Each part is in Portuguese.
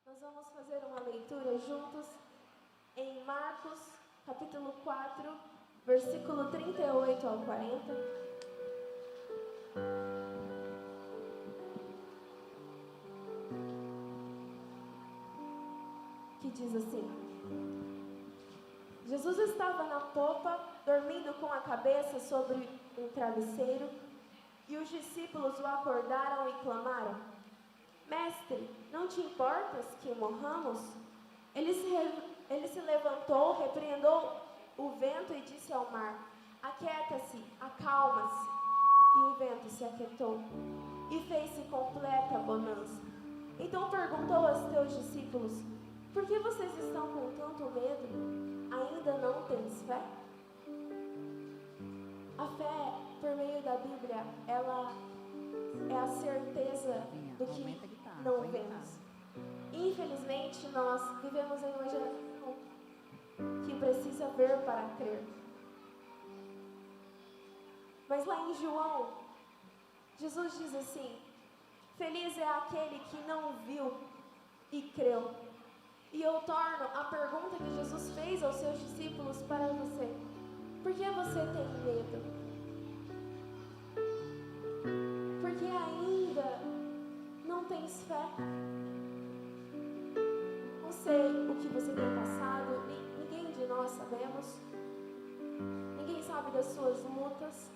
Nós vamos fazer uma leitura juntos em Marcos, capítulo 4, versículo 38 ao 40. Que diz assim: Jesus estava na popa, dormindo com a cabeça sobre um travesseiro, e os discípulos o acordaram e clamaram: Mestre, não te importas que morramos? Ele se levantou, repreendeu o vento e disse ao mar: Aquieta-se, acalma-se. E o vento se aquietou, e fez-se completa bonança. Então perguntou aos teus discípulos: por que vocês estão com tanto medo? Ainda não tens fé? A fé, por meio da Bíblia, ela é a certeza do que não vemos. Infelizmente, nós vivemos em uma geração que precisa ver para crer. Mas lá em João, Jesus diz assim: feliz é aquele que não viu e creu. E eu torno a pergunta que Jesus fez aos seus discípulos para você: por que você tem medo? Porque ainda não tens fé? Não sei o que você tem passado, ninguém de nós sabemos. Ninguém sabe das suas lutas.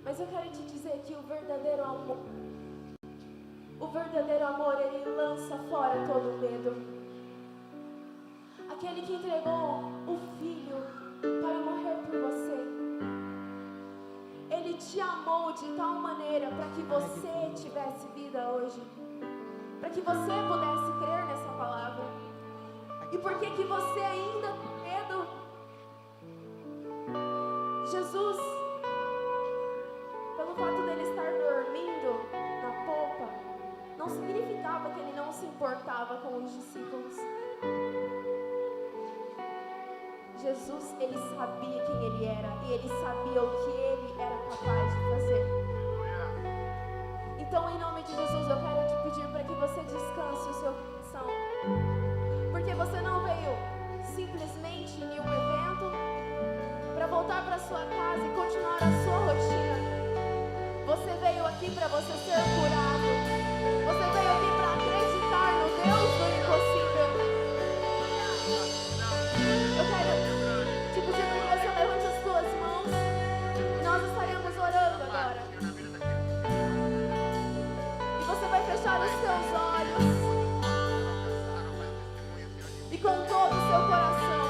Mas eu quero te dizer que o verdadeiro amor, ele lança fora todo medo. Aquele que entregou o Filho para morrer por você, ele te amou de tal maneira para que você tivesse vida hoje, para que você pudesse crer nessa palavra. E por que você ainda tem medo? Jesus, pelo fato dele estar dormindo na popa, não significava que ele não se importava com os discípulos. Jesus, ele sabia quem ele era e ele sabia o que ele era capaz de fazer. Então, em nome de Jesus, eu quero te pedir para que você descanse o seu coração, porque você não veio simplesmente em um evento para voltar para sua casa e continuar a sua rotina. Você veio aqui para você ser curado. Você veio aqui para acreditar no Deus do impossível. Eu quero te pedir para que você levante as suas mãos e nós estaremos orando agora. E você vai fechar os seus olhos e com todo o seu coração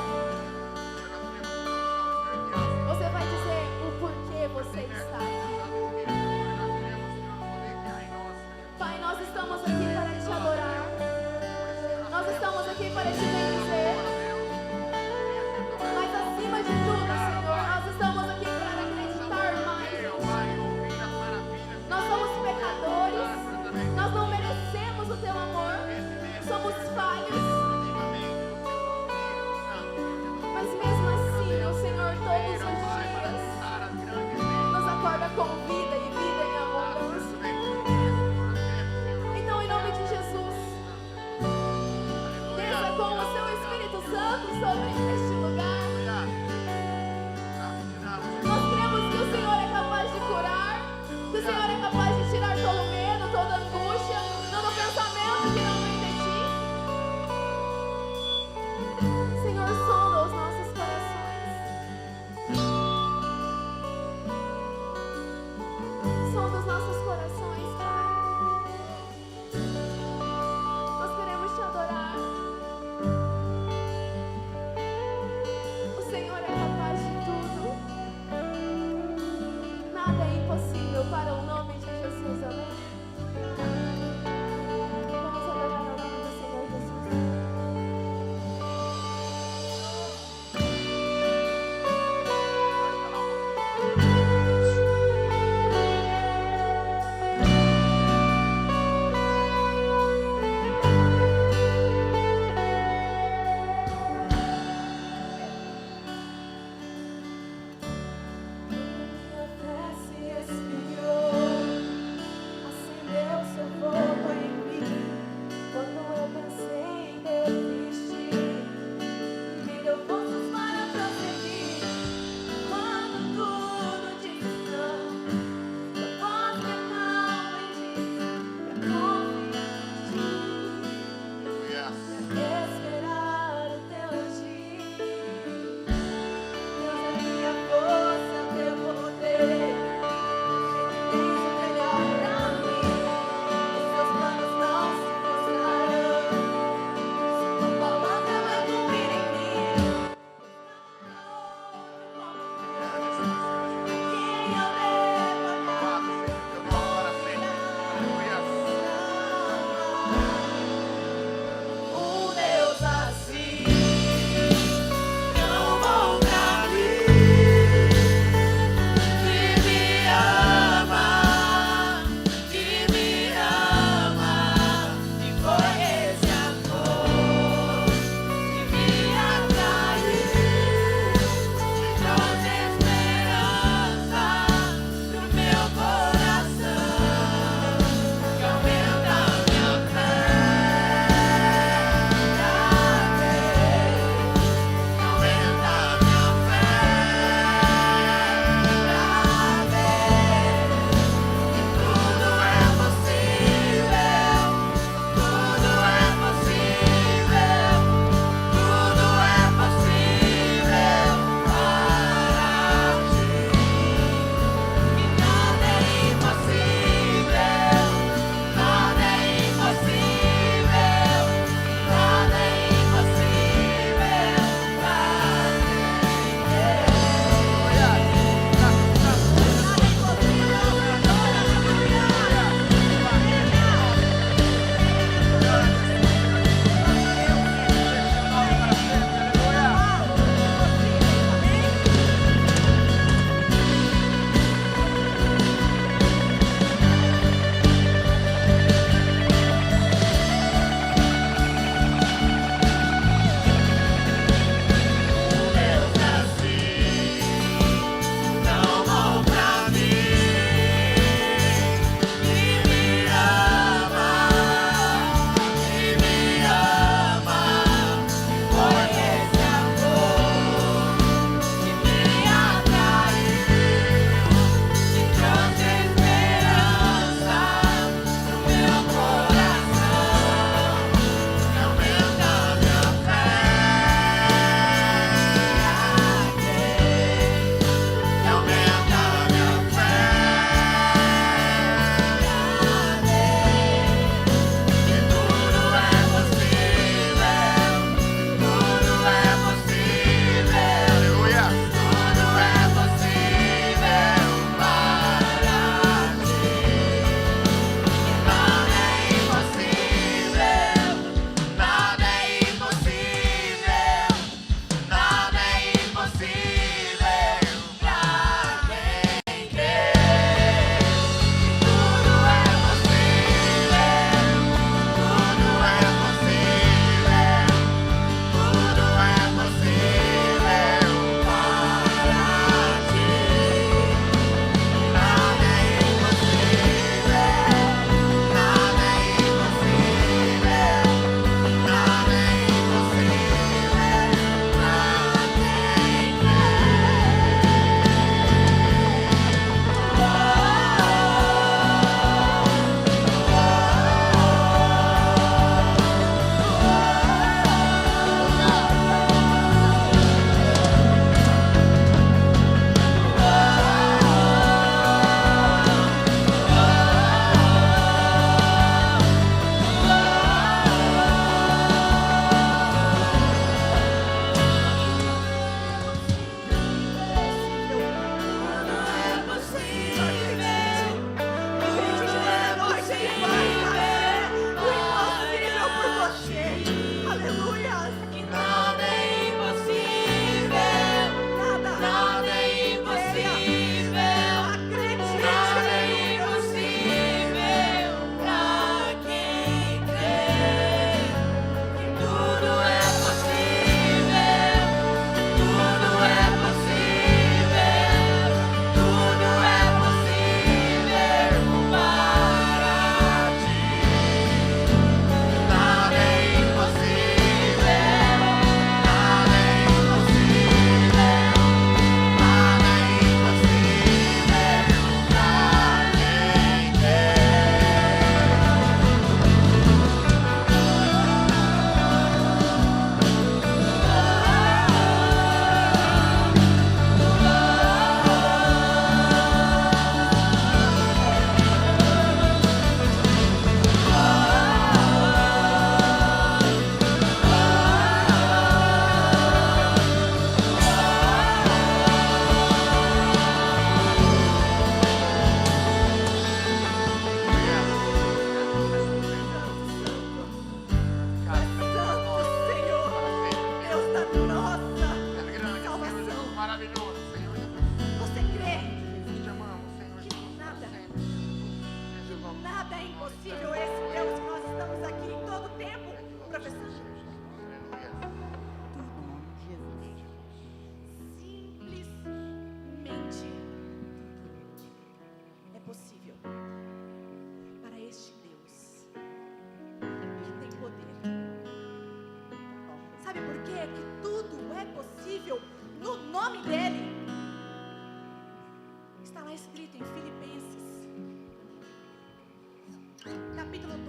você vai dizer o porquê você está aqui.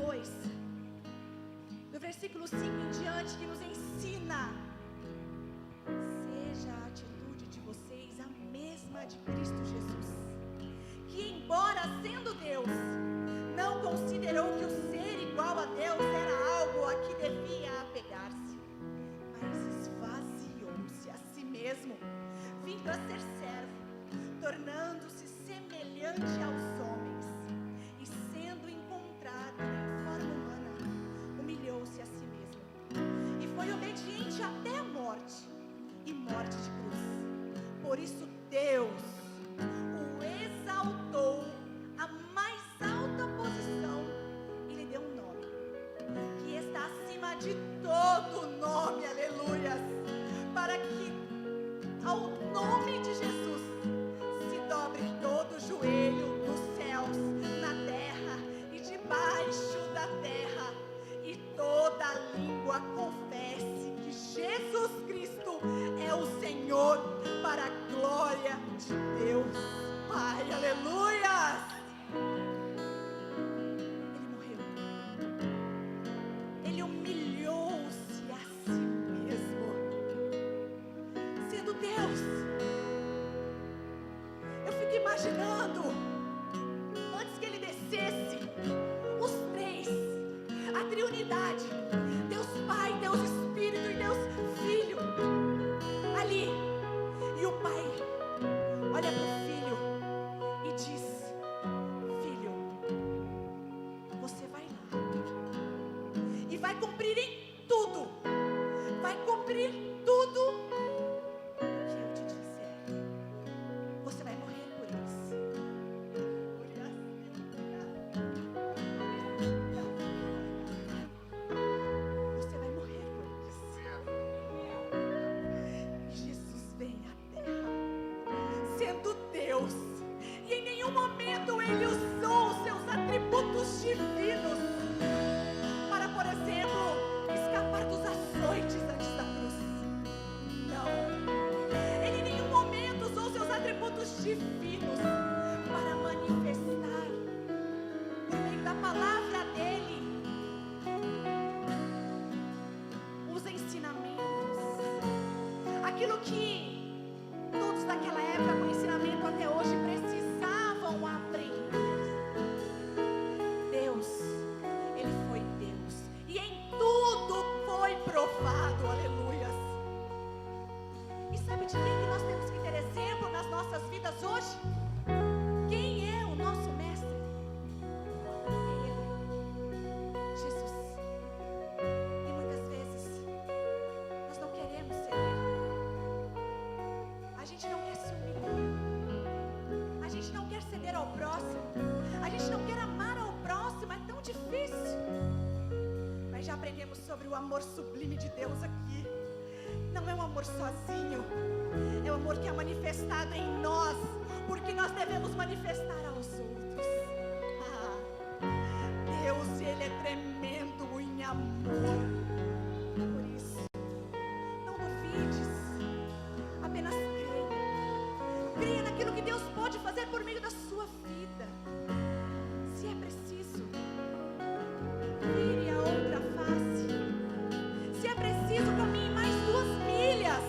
2, do versículo 5 em diante, que nos ensina: seja a atitude de vocês a mesma de Cristo Jesus, que embora sendo Deus, não considerou que o ser igual a Deus era algo a que devia apegar-se, mas esvaziou-se a si mesmo, vindo a ser servo, tornando-se semelhante aos homens, e sendo encontrado em forma humana, humilhou-se a si mesmo, e foi obediente até a morte, e morte de cruz. Por isso Deus o exaltou à mais alta posição e lhe deu um nome que está acima de todo nome, aleluias, para que ao nome de Jesus se dobre todo joelho nos céus, na terra e debaixo da terra, e toda língua confesse que Jesus Cristo é o Senhor, para a glória de Deus Pai, aleluias. Ele morreu, ele humilhou-se a si mesmo, sendo Deus. Eu fico imaginando, antes que ele descesse, os três, a triunidade, Deus Pai, Deus Espírito e Deus Filho, ali, e o Pai olha para o Filho e diz: filho, você vai lá e vai cumprir em tudo, vai cumprir tudo que eu te disser. Você vai morrer por isso. Você vai morrer por isso. E Jesus vem à terra, sendo Deus, e em nenhum momento ele usou os seus atributos divinos para, por exemplo, escapar dos açoites antes da cruz. Não, ele em nenhum momento usou seus atributos divinos para manifestar, por meio da palavra dele, os ensinamentos, aquilo que todos daquela época com ensinamento até hoje precisavam aprender. Deus, ele foi Deus, e em tudo foi provado, aleluias. E sabe de quem que nós temos que ter exemplo nas nossas vidas hoje? Quem é o nosso mestre? Ele, Jesus. E muitas vezes nós não queremos ser ele. A gente não quer se humilhar, a gente não quer ceder ao próximo, a gente não quer amar ao próximo, é tão difícil. Mas já aprendemos sobre o amor sublime de Deus aqui. Não é um amor sozinho, é um amor que é manifestado em nós, porque nós devemos manifestar aos outros. Deus, ele é tremendo em amor. Por isso, não duvides, apenas creia naquilo que Deus pode fazer por meio da sua vida. Se é preciso, vire a outra face. Se é preciso, caminhe mais 2 milhas.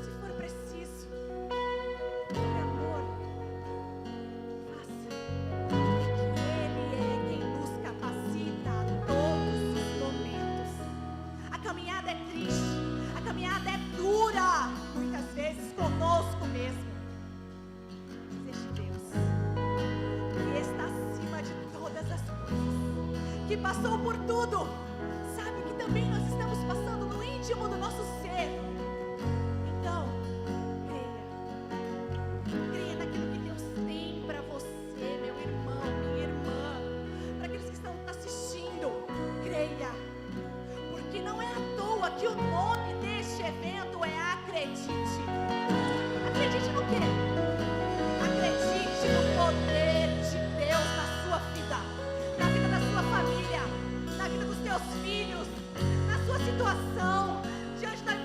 Se for preciso, por amor, faça. Ele é quem nos capacita a todos os momentos. A caminhada é triste, a caminhada é dura, muitas vezes conosco mesmo. Mas este Deus, que está acima de todas as coisas, que passou por tudo, sabe que também nós estamos passando no íntimo do nosso ser. Então, creia naquilo que Deus tem para você, meu irmão, minha irmã, para aqueles que estão assistindo. Creia, porque não é à toa que o nome deste evento é Acredite. Acredite no quê? Acredite no poder de Deus na sua vida, na vida da sua família, na vida dos teus filhos, na sua situação, diante da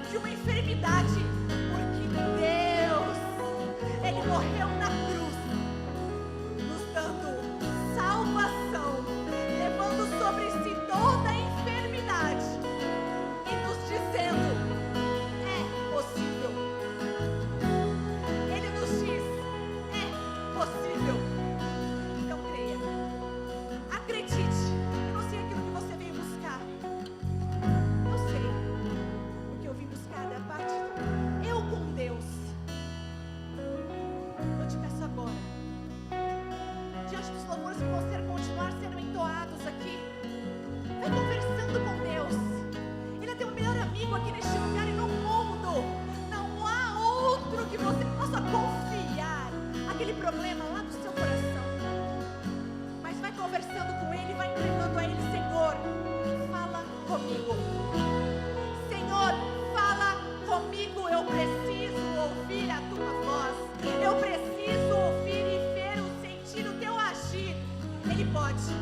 Ele pode.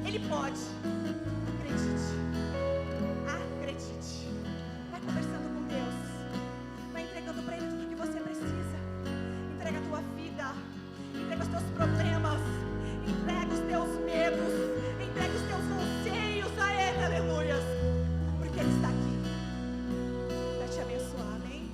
Ele pode. Acredite. Acredite. Vai conversando com Deus. Vai entregando para Ele tudo que você precisa. Entrega a tua vida. Entrega os teus problemas. Entrega os teus medos. Entrega os teus anseios a Ele. Aleluias. Porque Ele está aqui para te abençoar. Amém?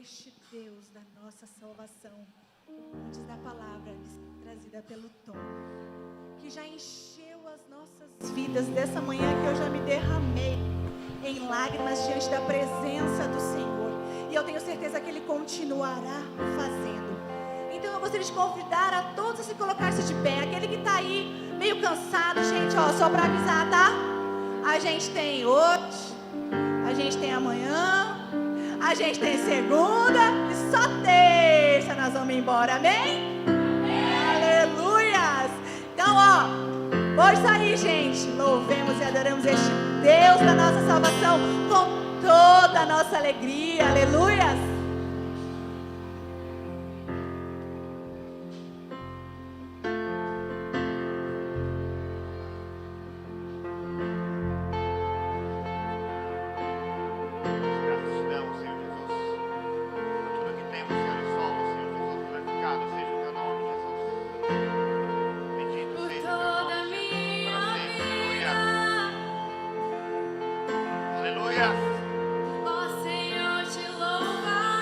este Deus da nossa salvação, como diz na palavra trazida pelo Tom, que já encheu as nossas vidas dessa manhã, que eu já me derramei em lágrimas diante da presença do Senhor, e eu tenho certeza que Ele continuará fazendo. Então eu gostaria de convidar a todos a se colocar-se de pé. Aquele que está aí meio cansado, gente, ó, só para avisar, tá? A gente tem hoje, a gente tem amanhã, a gente tem segunda e só terça nós vamos embora, amém? Aleluias! Então, ó, pode sair, gente. Louvemos e adoramos este Deus da nossa salvação com toda a nossa alegria, aleluias! Ó Senhor, te louvar.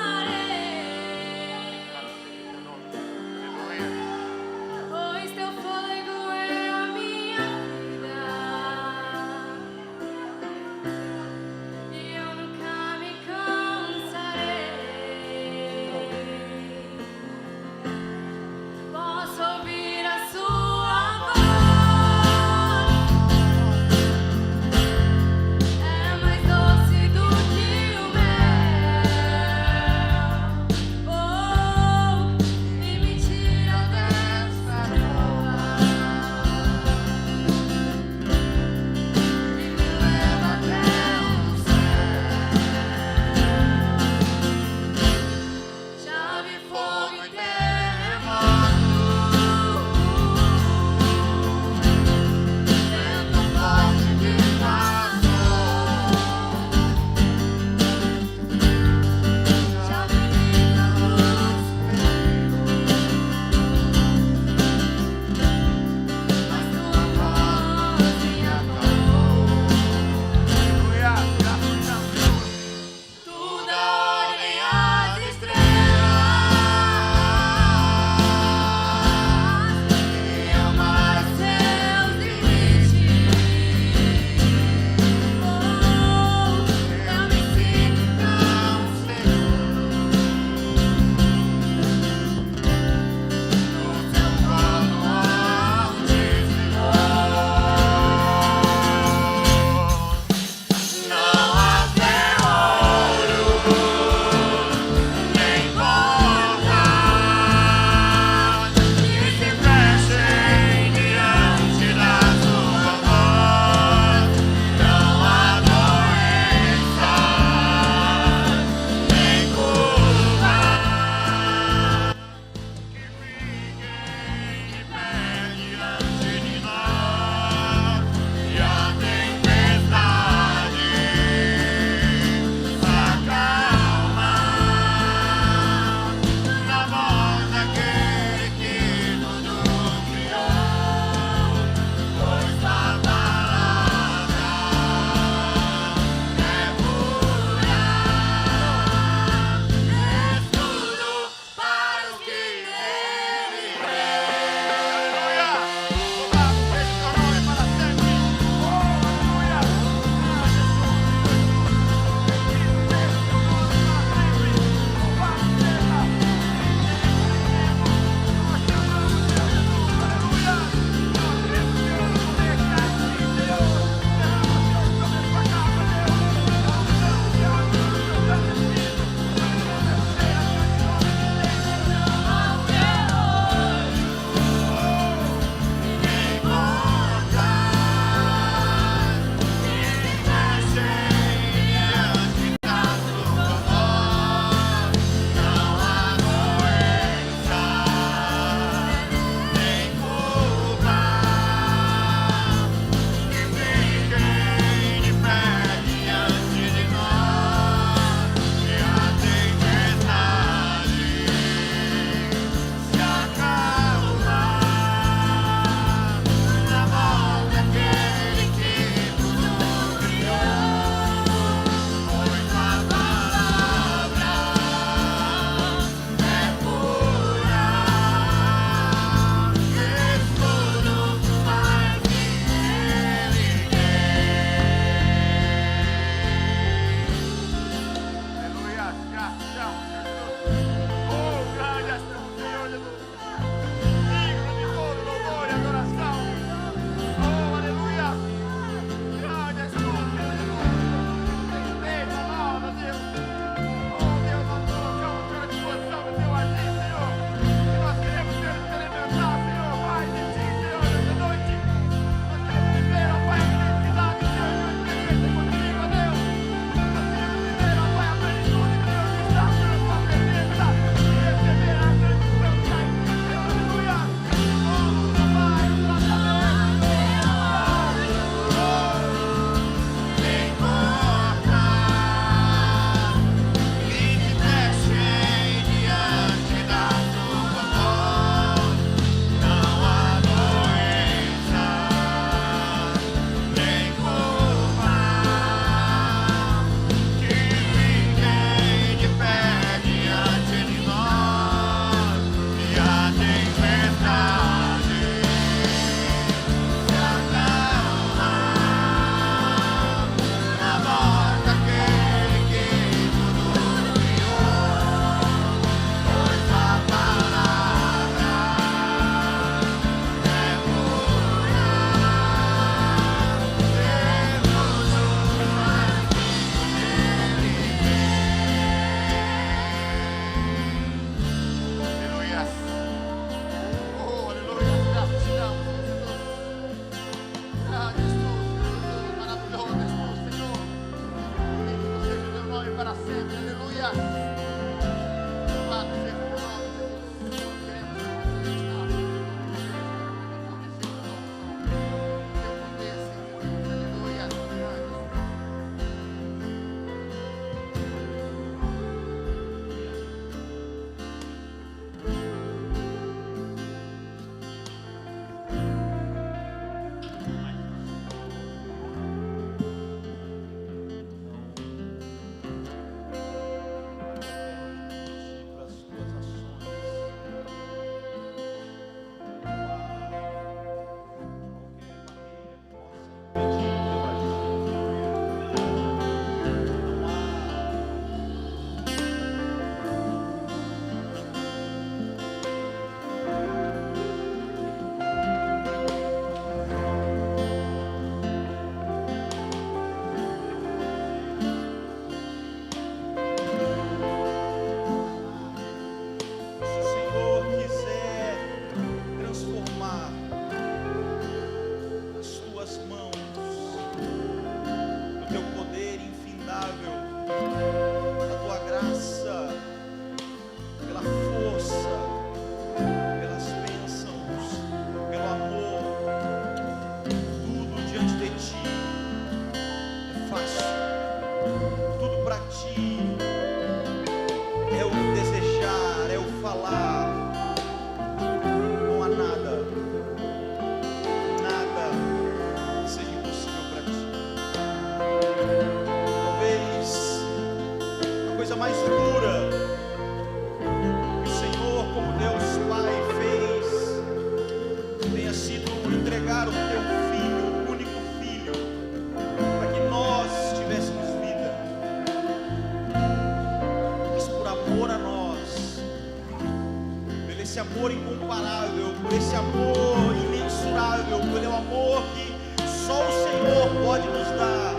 esse amor incomparável, por esse amor imensurável, pelo amor que só o Senhor pode nos dar.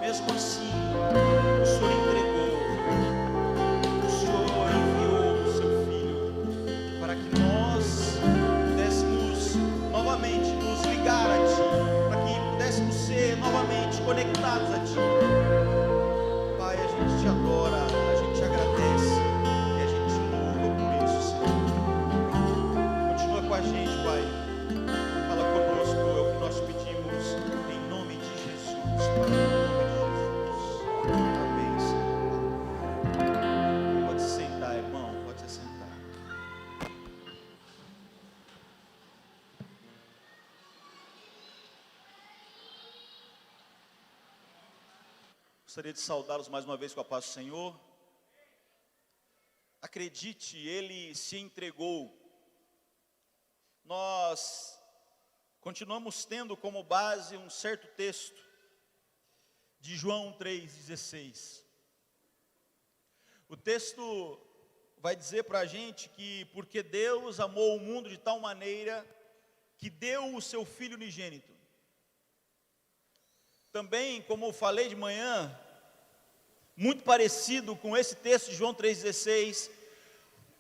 Mesmo assim, o Senhor entregou, o Senhor enviou o seu Filho, para que nós pudéssemos novamente nos ligar a Ti, para que pudéssemos ser novamente conectados a Ti. Pai, a gente te adora, a gente te agradece e a gente te louva por isso, Senhor. Continua com a gente, Pai. Fala conosco, é o que nós pedimos, em nome de Jesus, Pai, em nome de Jesus. Amém, Senhor. Pode se sentar, irmão, pode se sentar. Gostaria de saudá-los mais uma vez com a paz do Senhor. Acredite, Ele se entregou. Nós continuamos tendo como base um certo texto de João 3,16. O texto vai dizer para a gente que porque Deus amou o mundo de tal maneira que deu o seu Filho unigênito. Também, como eu falei de manhã, muito parecido com esse texto de João 3,16,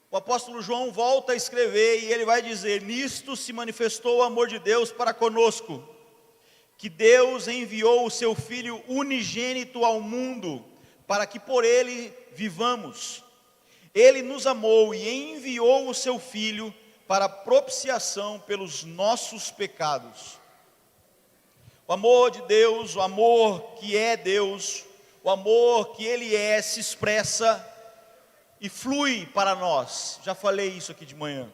o apóstolo João volta a escrever e ele vai dizer: nisto se manifestou o amor de Deus para conosco, que Deus enviou o seu Filho unigênito ao mundo, para que por ele vivamos. Ele nos amou e enviou o seu Filho para propiciação pelos nossos pecados. O amor de Deus, o amor que é Deus, o amor que Ele é, se expressa e flui para nós. Já falei isso aqui de manhã.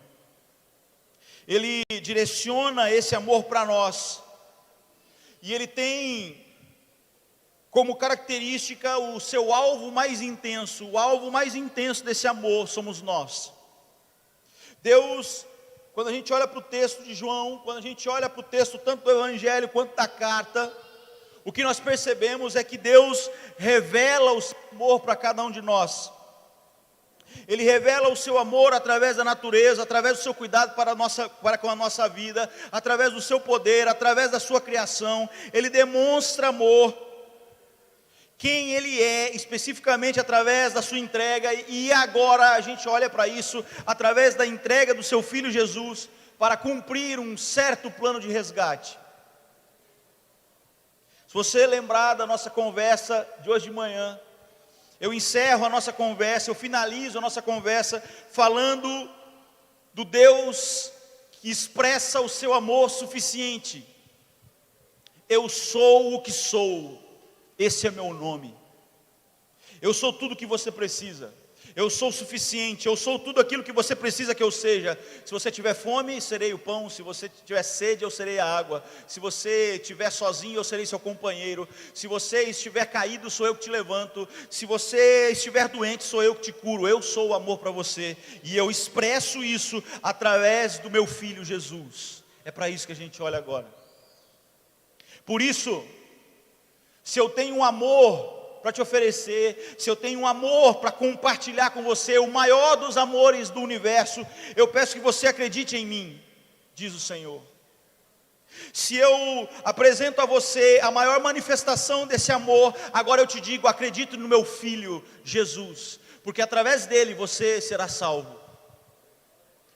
Ele direciona esse amor para nós. E Ele tem como característica o seu alvo mais intenso. O alvo mais intenso desse amor somos nós. Deus, quando a gente olha para o texto de João, quando a gente olha para o texto tanto do Evangelho quanto da carta, o que nós percebemos é que Deus revela o seu amor para cada um de nós. Ele revela o seu amor através da natureza, através do seu cuidado para com a nossa vida, através do seu poder, através da sua criação. Ele demonstra amor, quem Ele é, especificamente através da sua entrega. E agora a gente olha para isso através da entrega do seu Filho Jesus, para cumprir um certo plano de resgate. Se você lembrar da nossa conversa de hoje de manhã, eu encerro a nossa conversa, eu finalizo a nossa conversa falando do Deus que expressa o seu amor suficiente. Eu sou o que sou, esse é meu nome. Eu sou tudo o que você precisa. Eu sou o suficiente, eu sou tudo aquilo que você precisa que eu seja. Se você tiver fome, serei o pão. Se você tiver sede, eu serei a água. Se você estiver sozinho, eu serei seu companheiro. Se você estiver caído, sou eu que te levanto. Se você estiver doente, sou eu que te curo. Eu sou o amor para você. E eu expresso isso através do meu Filho Jesus. É para isso que a gente olha agora. Por isso, se eu tenho um amor para te oferecer, se eu tenho um amor para compartilhar com você, o maior dos amores do universo, eu peço que você acredite em mim, diz o Senhor. Se eu apresento a você a maior manifestação desse amor, agora eu te digo, acredite no meu Filho Jesus, porque através dele você será salvo.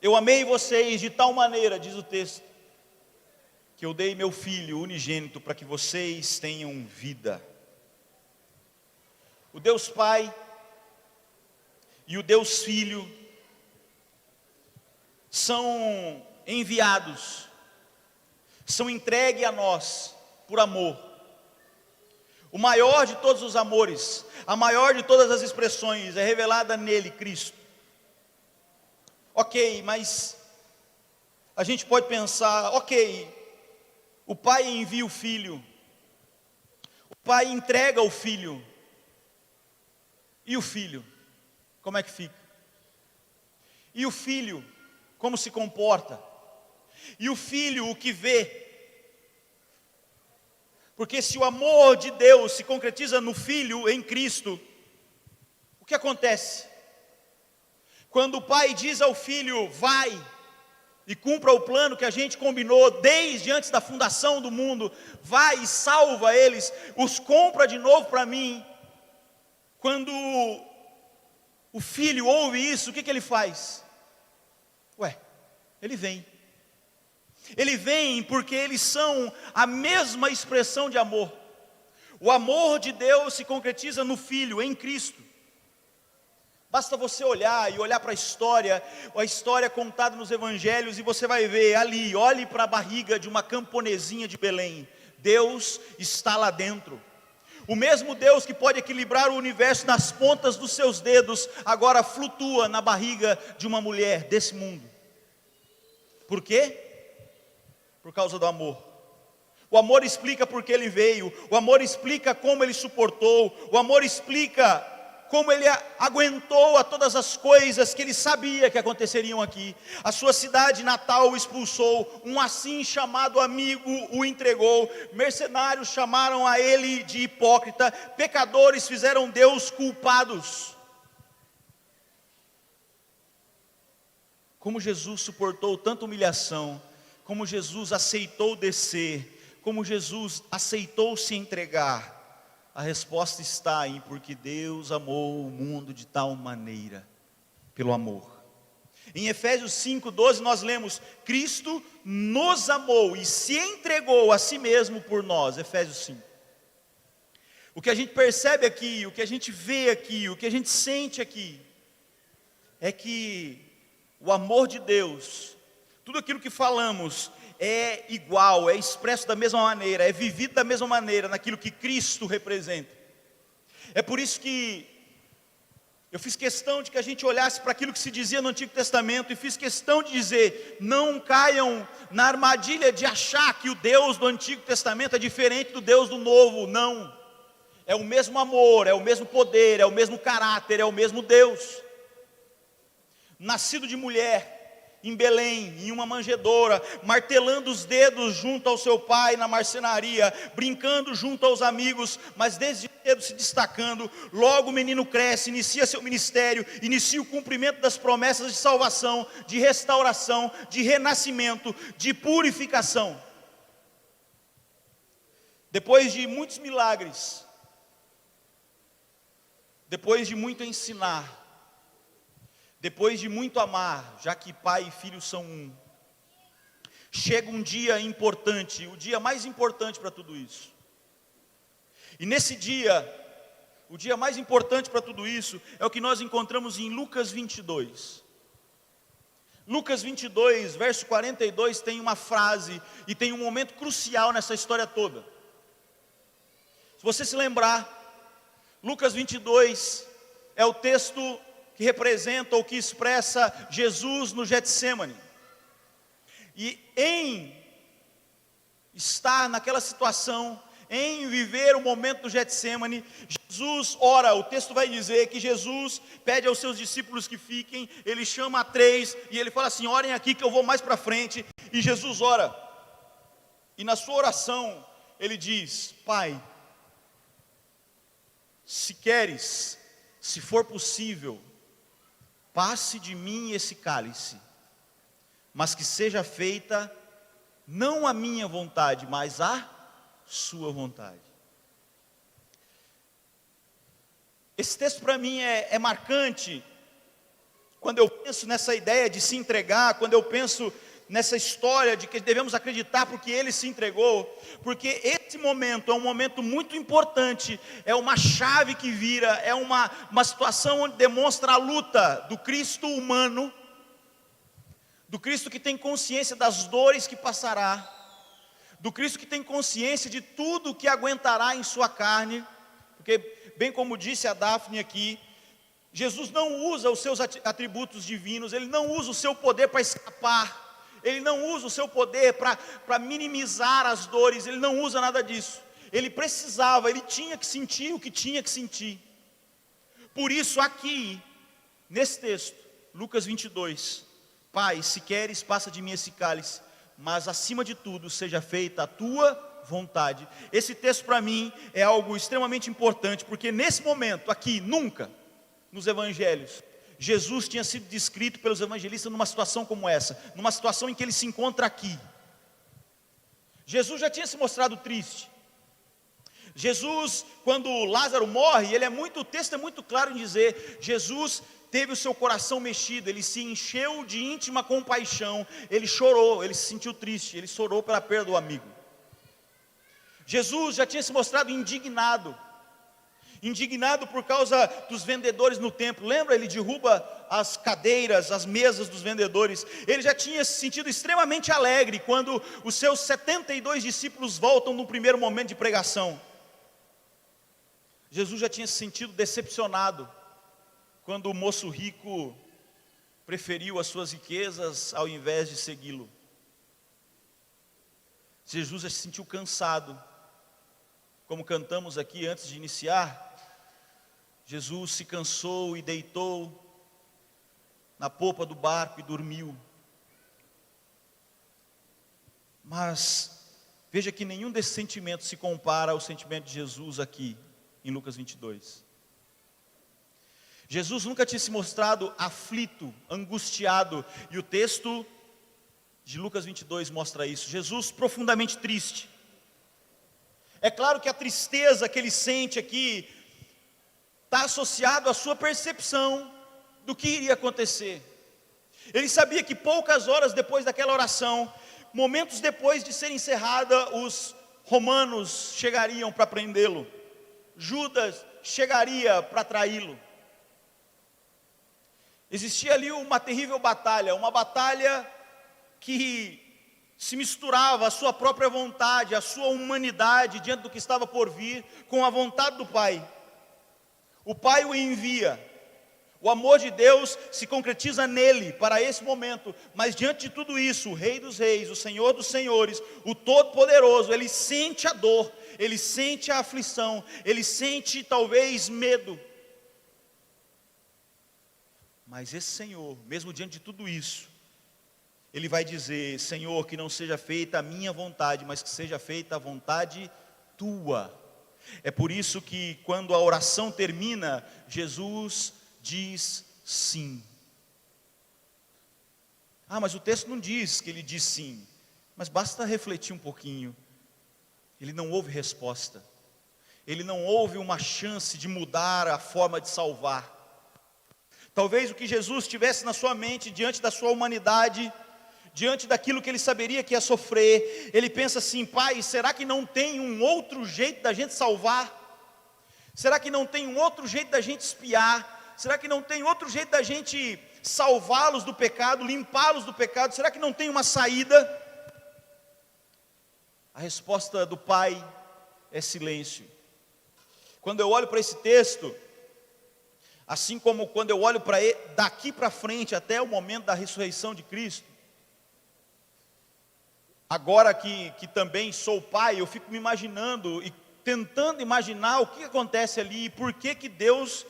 Eu amei vocês de tal maneira, diz o texto, que eu dei meu Filho unigênito para que vocês tenham vida. O Deus Pai e o Deus Filho são enviados, são entregues a nós por amor. O maior de todos os amores, a maior de todas as expressões é revelada nele, Cristo. Ok, mas a gente pode pensar, ok, o Pai envia o Filho, o Pai entrega o Filho, e o Filho, como é que fica? E o Filho, como se comporta? E o Filho, o que vê? Porque se o amor de Deus se concretiza no Filho, em Cristo, o que acontece? Quando o pai diz ao filho, vai e cumpra o plano que a gente combinou desde antes da fundação do mundo, vai e salva eles, os compra de novo para mim. Quando o filho ouve isso, o que ele faz? Ele vem. Ele vem porque eles são a mesma expressão de amor. O amor de Deus se concretiza no Filho, em Cristo. Basta você olhar para a história contada nos evangelhos, e você vai ver ali, olhe para a barriga de uma camponesinha de Belém. Deus está lá dentro. O mesmo Deus que pode equilibrar o universo nas pontas dos seus dedos, agora flutua na barriga de uma mulher desse mundo. Por quê? Por causa do amor. O amor explica por que ele veio, o amor explica como ele suportou, o amor explica como ele aguentou a todas as coisas que ele sabia que aconteceriam aqui. A sua cidade natal o expulsou, um assim chamado amigo o entregou, mercenários chamaram a ele de hipócrita, pecadores fizeram Deus culpados. Como Jesus suportou tanta humilhação, como Jesus aceitou descer, como Jesus aceitou se entregar, a resposta está aí, porque Deus amou o mundo de tal maneira, pelo amor. Em Efésios 5:12 nós lemos, Cristo nos amou e se entregou a si mesmo por nós, Efésios 5. O que a gente percebe aqui, o que a gente vê aqui, o que a gente sente aqui, é que o amor de Deus, tudo aquilo que falamos, é igual, é expresso da mesma maneira, é vivido da mesma maneira, naquilo que Cristo representa. É por isso que eu fiz questão de que a gente olhasse para aquilo que se dizia no Antigo Testamento, e fiz questão de dizer, não caiam na armadilha de achar que o Deus do Antigo Testamento é diferente do Deus do Novo, não. É o mesmo amor, é o mesmo poder, é o mesmo caráter, é o mesmo Deus. Nascido de mulher, em Belém, em uma manjedoura, martelando os dedos junto ao seu pai na marcenaria, brincando junto aos amigos, mas desde cedo se destacando. Logo o menino cresce, inicia seu ministério, inicia o cumprimento das promessas de salvação, de restauração, de renascimento, de purificação. Depois de muitos milagres, depois de muito ensinar, depois de muito amar, já que pai e filho são um, chega um dia importante, o dia mais importante para tudo isso. E nesse dia, o dia mais importante para tudo isso, é o que nós encontramos em Lucas 22. Lucas 22, verso 42, tem uma frase, e tem um momento crucial nessa história toda. Se você se lembrar, Lucas 22 é o texto que representa ou que expressa Jesus no Getsêmani. E em estar naquela situação, em viver o momento do Getsêmani, Jesus ora, o texto vai dizer que Jesus pede aos seus discípulos que fiquem, ele chama 3 e ele fala assim, orem aqui que eu vou mais para frente, e Jesus ora, e na sua oração ele diz, Pai, se queres, se for possível, passe de mim esse cálice, mas que seja feita não a minha vontade, mas a sua vontade. Esse texto para mim é marcante, quando eu penso nessa ideia de se entregar, quando eu penso nessa história de que devemos acreditar porque Ele se entregou, porque esse momento é um momento muito importante, é uma chave que vira, é uma situação onde demonstra a luta do Cristo humano, do Cristo que tem consciência das dores que passará, do Cristo que tem consciência de tudo que aguentará em sua carne, porque bem como disse a Daphne aqui, Jesus não usa os seus atributos divinos, Ele não usa o seu poder para escapar, Ele não usa o seu poder para minimizar as dores, Ele não usa nada disso. Ele precisava, Ele tinha que sentir o que tinha que sentir. Por isso aqui, nesse texto, Lucas 22, Pai, se queres, passa de mim esse cálice, mas acima de tudo, seja feita a tua vontade. Esse texto para mim é algo extremamente importante, porque nesse momento aqui, nunca, nos evangelhos, Jesus tinha sido descrito pelos evangelistas numa situação como essa, numa situação em que ele se encontra aqui. Jesus já tinha se mostrado triste. Jesus, quando Lázaro morre, o texto é muito claro em dizer, Jesus teve o seu coração mexido, ele se encheu de íntima compaixão, ele chorou, ele se sentiu triste, ele chorou pela perda do amigo. Jesus já tinha se mostrado indignado por causa dos vendedores no templo. Lembra? Ele derruba as cadeiras, as mesas dos vendedores. Ele já tinha se sentido extremamente alegre quando os seus 72 discípulos voltam no primeiro momento de pregação. Jesus já tinha se sentido decepcionado quando o moço rico preferiu as suas riquezas ao invés de segui-lo. Jesus já se sentiu cansado. Como cantamos aqui antes de iniciar, Jesus se cansou e deitou na popa do barco e dormiu. Mas veja que nenhum desses sentimentos se compara ao sentimento de Jesus aqui em Lucas 22. Jesus nunca tinha se mostrado aflito, angustiado, e o texto de Lucas 22 mostra isso. Jesus profundamente triste. É claro que a tristeza que ele sente aqui está associado à sua percepção do que iria acontecer. Ele sabia que poucas horas depois daquela oração, momentos depois de ser encerrada, os romanos chegariam para prendê-lo. Judas chegaria para traí-lo. Existia ali uma terrível batalha, uma batalha que se misturava a sua própria vontade, a sua humanidade diante do que estava por vir, com a vontade do Pai. O Pai o envia, o amor de Deus se concretiza nele para esse momento, mas diante de tudo isso, o Rei dos Reis, o Senhor dos Senhores, o Todo-Poderoso, ele sente a dor, ele sente a aflição, ele sente talvez medo. Mas esse Senhor, mesmo diante de tudo isso, ele vai dizer: Senhor, que não seja feita a minha vontade, mas que seja feita a vontade tua. É por isso que quando a oração termina, Jesus diz sim. Mas o texto não diz que ele diz sim, mas basta refletir um pouquinho. Ele não houve resposta, ele não houve uma chance de mudar a forma de salvar. Talvez o que Jesus tivesse na sua mente, diante da sua humanidade, diante daquilo que ele saberia que ia sofrer, ele pensa assim: Pai, será que não tem um outro jeito da gente salvar? Será que não tem um outro jeito da gente espiar? Será que não tem outro jeito da gente salvá-los do pecado, limpá-los do pecado? Será que não tem uma saída? A resposta do Pai é silêncio. Quando eu olho para esse texto, assim como quando eu olho para ele, daqui para frente até o momento da ressurreição de Cristo, agora que também sou pai, eu fico me imaginando e tentando imaginar o que acontece ali, por que Deus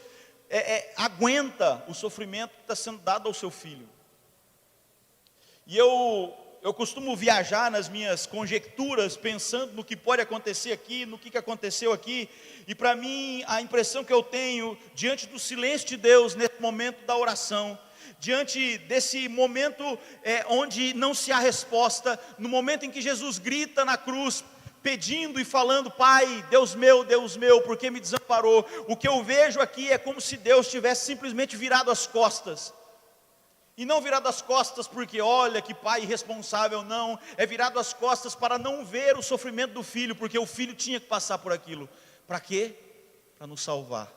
aguenta o sofrimento que está sendo dado ao seu filho. E eu costumo viajar nas minhas conjecturas, pensando no que pode acontecer aqui, no que aconteceu aqui, e para mim a impressão que eu tenho, diante do silêncio de Deus, nesse momento da oração, diante desse momento onde não se há resposta, no momento em que Jesus grita na cruz, pedindo e falando: Pai, Deus meu, por que me desamparou? O que eu vejo aqui é como se Deus tivesse simplesmente virado as costas. E não virado as costas porque olha que pai irresponsável, não. É virado as costas para não ver o sofrimento do filho, porque o filho tinha que passar por aquilo. Para quê? Para nos salvar.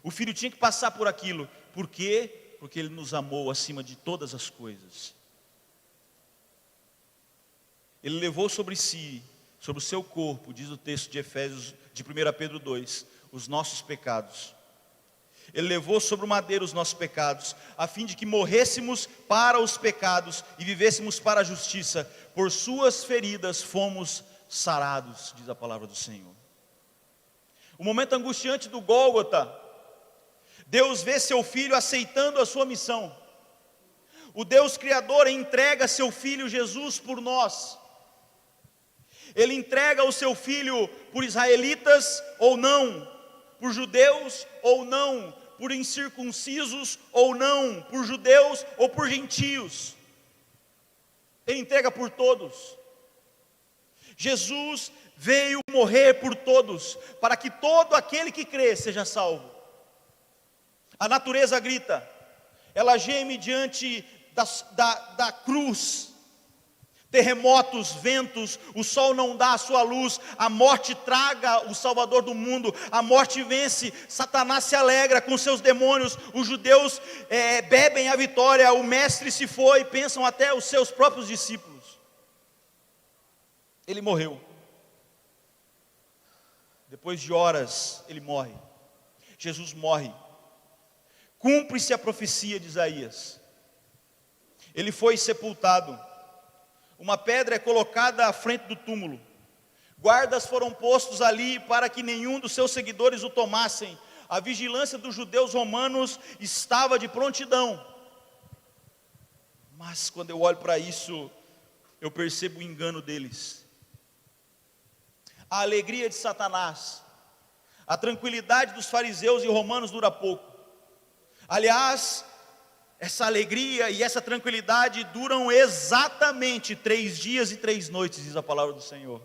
O filho tinha que passar por aquilo. Por quê? Porque ele nos amou acima de todas as coisas. Ele levou sobre si, sobre o seu corpo, diz o texto de Efésios, de 1 Pedro 2, os nossos pecados. Ele levou sobre o madeiro os nossos pecados, a fim de que morrêssemos para os pecados e vivêssemos para a justiça. Por suas feridas fomos sarados, diz a palavra do Senhor. O momento angustiante do Gólgota, Deus vê seu filho aceitando a sua missão. O Deus Criador entrega seu filho Jesus por nós. Ele entrega o seu filho por israelitas ou não, por judeus ou não, por incircuncisos ou não, por judeus ou por gentios. Ele entrega por todos. Jesus veio morrer por todos, para que todo aquele que crê seja salvo. A natureza grita, ela geme diante da cruz. Terremotos, ventos, o sol não dá a sua luz, a morte traga o Salvador do mundo, a morte vence, Satanás se alegra com seus demônios, os judeus bebem a vitória, o mestre se foi, pensam até os seus próprios discípulos. Ele morreu. Depois de horas, ele morre. Jesus morre. Cumpre-se a profecia de Isaías. Ele foi sepultado. Uma pedra é colocada à frente do túmulo. Guardas foram postos ali para que nenhum dos seus seguidores o tomassem. A vigilância dos judeus romanos estava de prontidão. Mas quando eu olho para isso, eu percebo o engano deles. A alegria de Satanás, a tranquilidade dos fariseus e romanos dura pouco. Aliás, essa alegria e essa tranquilidade duram exatamente 3 dias e 3 noites, diz a palavra do Senhor.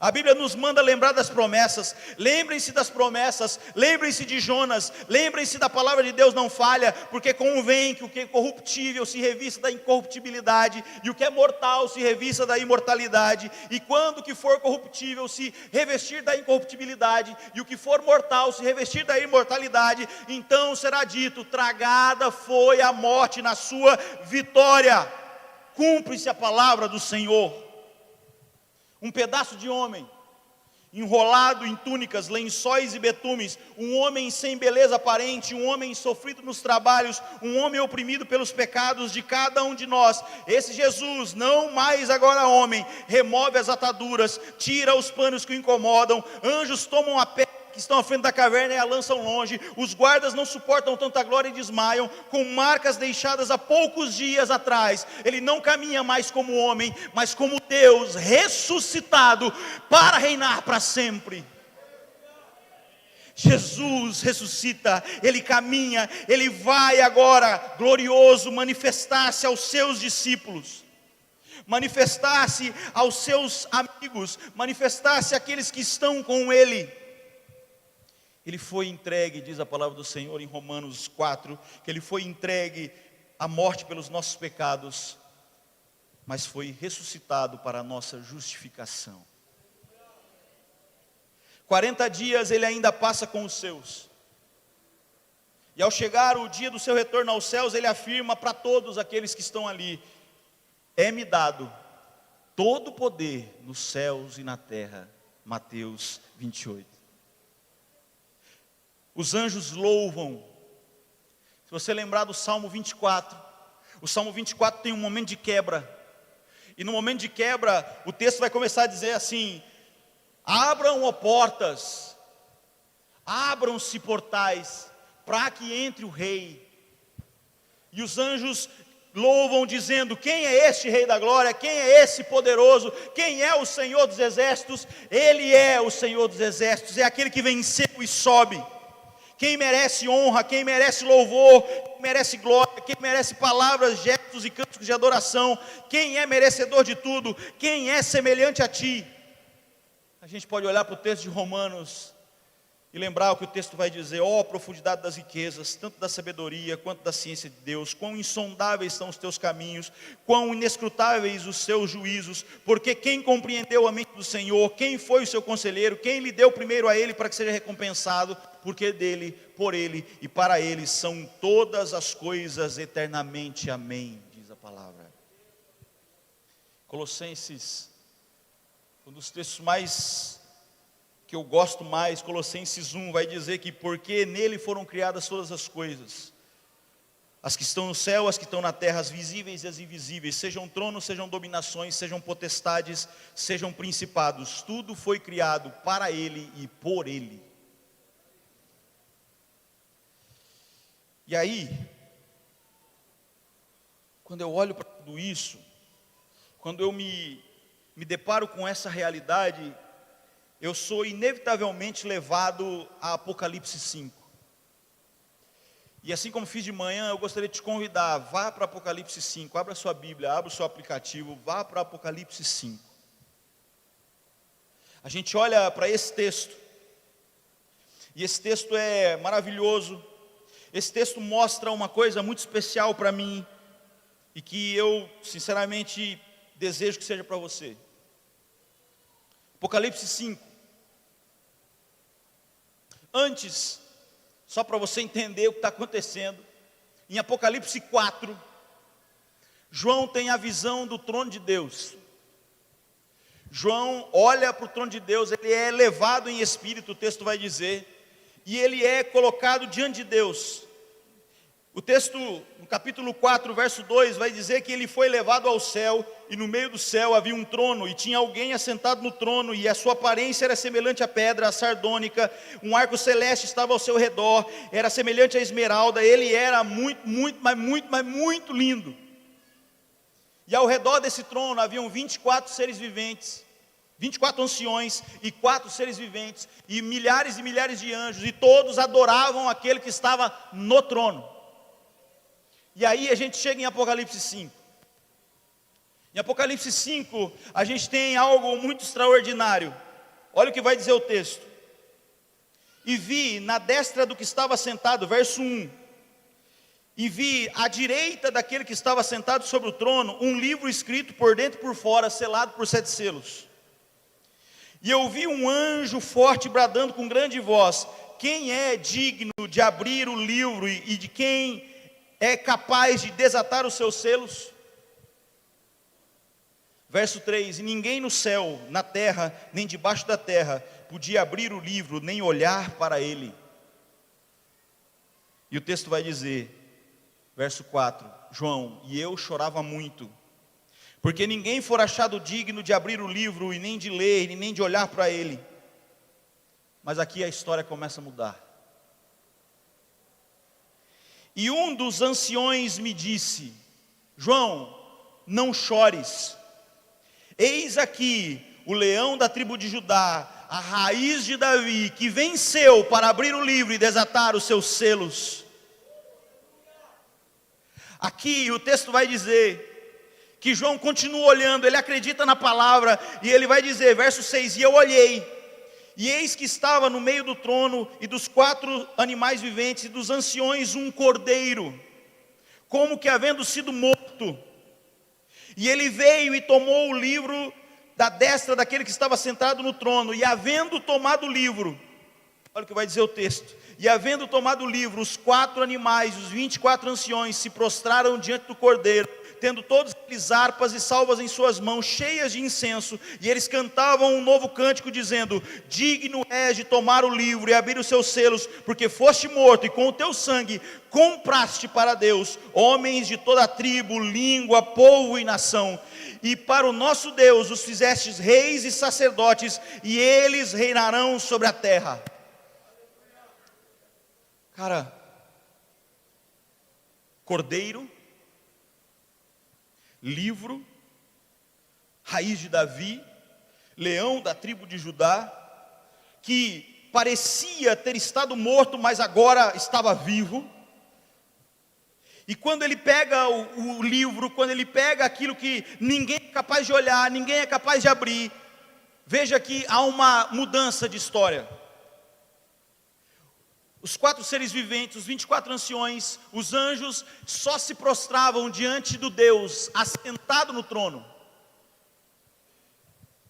A Bíblia nos manda lembrar das promessas. Lembrem-se das promessas, lembrem-se de Jonas, lembrem-se da palavra de Deus não falha, porque convém que o que é corruptível se revista da incorruptibilidade, e o que é mortal se revista da imortalidade, e quando o que for corruptível se revestir da incorruptibilidade, e o que for mortal se revestir da imortalidade, então será dito, tragada foi a morte na sua vitória. Cumpre-se a palavra do Senhor. Um pedaço de homem, enrolado em túnicas, lençóis e betumes, um homem sem beleza aparente, um homem sofrido nos trabalhos, um homem oprimido pelos pecados de cada um de nós. Esse Jesus, não mais agora homem, remove as ataduras, tira os panos que o incomodam, anjos tomam a pedra que estão à frente da caverna e a lançam longe, os guardas não suportam tanta glória e desmaiam, com marcas deixadas há poucos dias atrás. Ele não caminha mais como homem, mas como Deus ressuscitado para reinar para sempre. Jesus ressuscita, Ele caminha, Ele vai agora glorioso manifestar-se aos seus discípulos, manifestar-se aos seus amigos, manifestar-se àqueles que estão com Ele. Ele foi entregue, diz a palavra do Senhor em Romanos 4, que Ele foi entregue à morte pelos nossos pecados, mas foi ressuscitado para a nossa justificação. 40 dias Ele ainda passa com os seus, e ao chegar o dia do seu retorno aos céus, Ele afirma para todos aqueles que estão ali, é-me dado todo o poder nos céus e na terra. Mateus 28. Os anjos louvam. Se você lembrar do Salmo 24, o Salmo 24 tem um momento de quebra, e no momento de quebra, o texto vai começar a dizer assim: abram, ó portas, abram-se portais, para que entre o rei. E os anjos louvam dizendo: quem é este Rei da Glória? Quem é esse poderoso? Quem é o Senhor dos Exércitos? Ele é o Senhor dos Exércitos, é aquele que venceu e sobe. Quem merece honra, quem merece louvor, quem merece glória, quem merece palavras, gestos e cânticos de adoração, quem é merecedor de tudo, quem é semelhante a ti? A gente pode olhar para o texto de Romanos e lembrar o que o texto vai dizer: ó, profundidade das riquezas, tanto da sabedoria quanto da ciência de Deus, quão insondáveis são os teus caminhos, quão inescrutáveis os seus juízos, porque quem compreendeu a mente do Senhor, quem foi o seu conselheiro, quem lhe deu primeiro a ele para que seja recompensado, porque dele, por ele e para ele são todas as coisas eternamente, amém, diz a palavra. Colossenses, um dos textos mais que eu gosto mais, Colossenses 1, vai dizer que porque nele foram criadas todas as coisas, as que estão no céu, as que estão na terra, as visíveis e as invisíveis, sejam tronos, sejam dominações, sejam potestades, sejam principados, tudo foi criado para ele e por ele. E aí, quando eu olho para tudo isso, quando eu me deparo com essa realidade, eu sou inevitavelmente levado a Apocalipse 5. E assim como fiz de manhã, eu gostaria de te convidar, vá para Apocalipse 5, abra sua Bíblia, abra o seu aplicativo, vá para Apocalipse 5. A gente olha para esse texto, e esse texto é maravilhoso. Esse texto mostra uma coisa muito especial para mim, e que eu, sinceramente, desejo que seja para você. Apocalipse 5. Antes, só para você entender o que está acontecendo, em Apocalipse 4, João tem a visão do trono de Deus. João olha para o trono de Deus, ele é levado em espírito, o texto vai dizer, e ele é colocado diante de Deus. O texto, no capítulo 4, verso 2, vai dizer que ele foi levado ao céu, e no meio do céu havia um trono, e tinha alguém assentado no trono, e a sua aparência era semelhante à pedra sardônica, um arco celeste estava ao seu redor, era semelhante à esmeralda, ele era muito lindo. E ao redor desse trono haviam 24 seres viventes, 24 anciões e 4 seres viventes, e milhares de anjos, e todos adoravam aquele que estava no trono. E aí a gente chega em Apocalipse 5. Em Apocalipse 5, a gente tem algo muito extraordinário. Olha o que vai dizer o texto. E vi na destra do que estava sentado, verso 1. E vi à direita daquele que estava sentado sobre o trono, um livro escrito por dentro e por fora, selado por 7 selos. E eu vi um anjo forte bradando com grande voz: quem é digno de abrir o livro e de quem é capaz de desatar os seus selos? Verso 3: e ninguém no céu, na terra, nem debaixo da terra, podia abrir o livro, nem olhar para ele. E o texto vai dizer, verso 4, João: e eu chorava muito, porque ninguém for achado digno de abrir o livro, e nem de ler, e nem de olhar para ele. Mas aqui a história começa a mudar. E um dos anciões me disse: João, não chores. Eis aqui o leão da tribo de Judá, a raiz de Davi, que venceu para abrir o livro e desatar os seus selos. Aqui o texto vai dizer que João continua olhando, ele acredita na palavra, e ele vai dizer, verso 6, e eu olhei, e eis que estava no meio do trono, e dos 4 animais viventes, e dos anciões um cordeiro, como que havendo sido morto. E ele veio e tomou o livro da destra daquele que estava sentado no trono, e havendo tomado o livro, olha o que vai dizer o texto, e havendo tomado o livro, os 4 animais, os 24 anciões, se prostraram diante do cordeiro, tendo todos eles harpas e salvas em suas mãos, cheias de incenso, e eles cantavam um novo cântico, dizendo: digno és de tomar o livro e abrir os seus selos, porque foste morto, e com o teu sangue compraste para Deus homens de toda a tribo, língua, povo e nação, e para o nosso Deus os fizestes reis e sacerdotes, e eles reinarão sobre a terra. Cara, cordeiro, livro, raiz de Davi, leão da tribo de Judá, que parecia ter estado morto, mas agora estava vivo. E quando ele pega o livro, quando ele pega aquilo que ninguém é capaz de olhar, ninguém é capaz de abrir, veja que há uma mudança de história. Os 4 seres viventes, os 24 anciões, os anjos, só se prostravam diante do Deus, assentado no trono.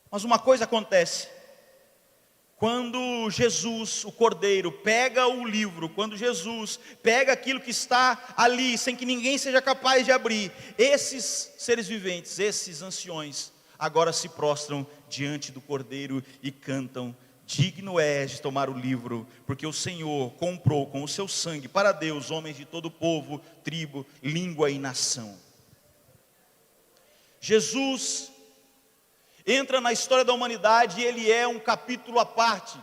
Mas uma coisa acontece, quando Jesus, o Cordeiro, pega o livro, quando Jesus pega aquilo que está ali, sem que ninguém seja capaz de abrir, esses seres viventes, esses anciões, agora se prostram diante do Cordeiro e cantam: digno és de tomar o livro, porque o Senhor comprou com o seu sangue para Deus homens de todo povo, tribo, língua e nação. Jesus entra na história da humanidade e ele é um capítulo à parte.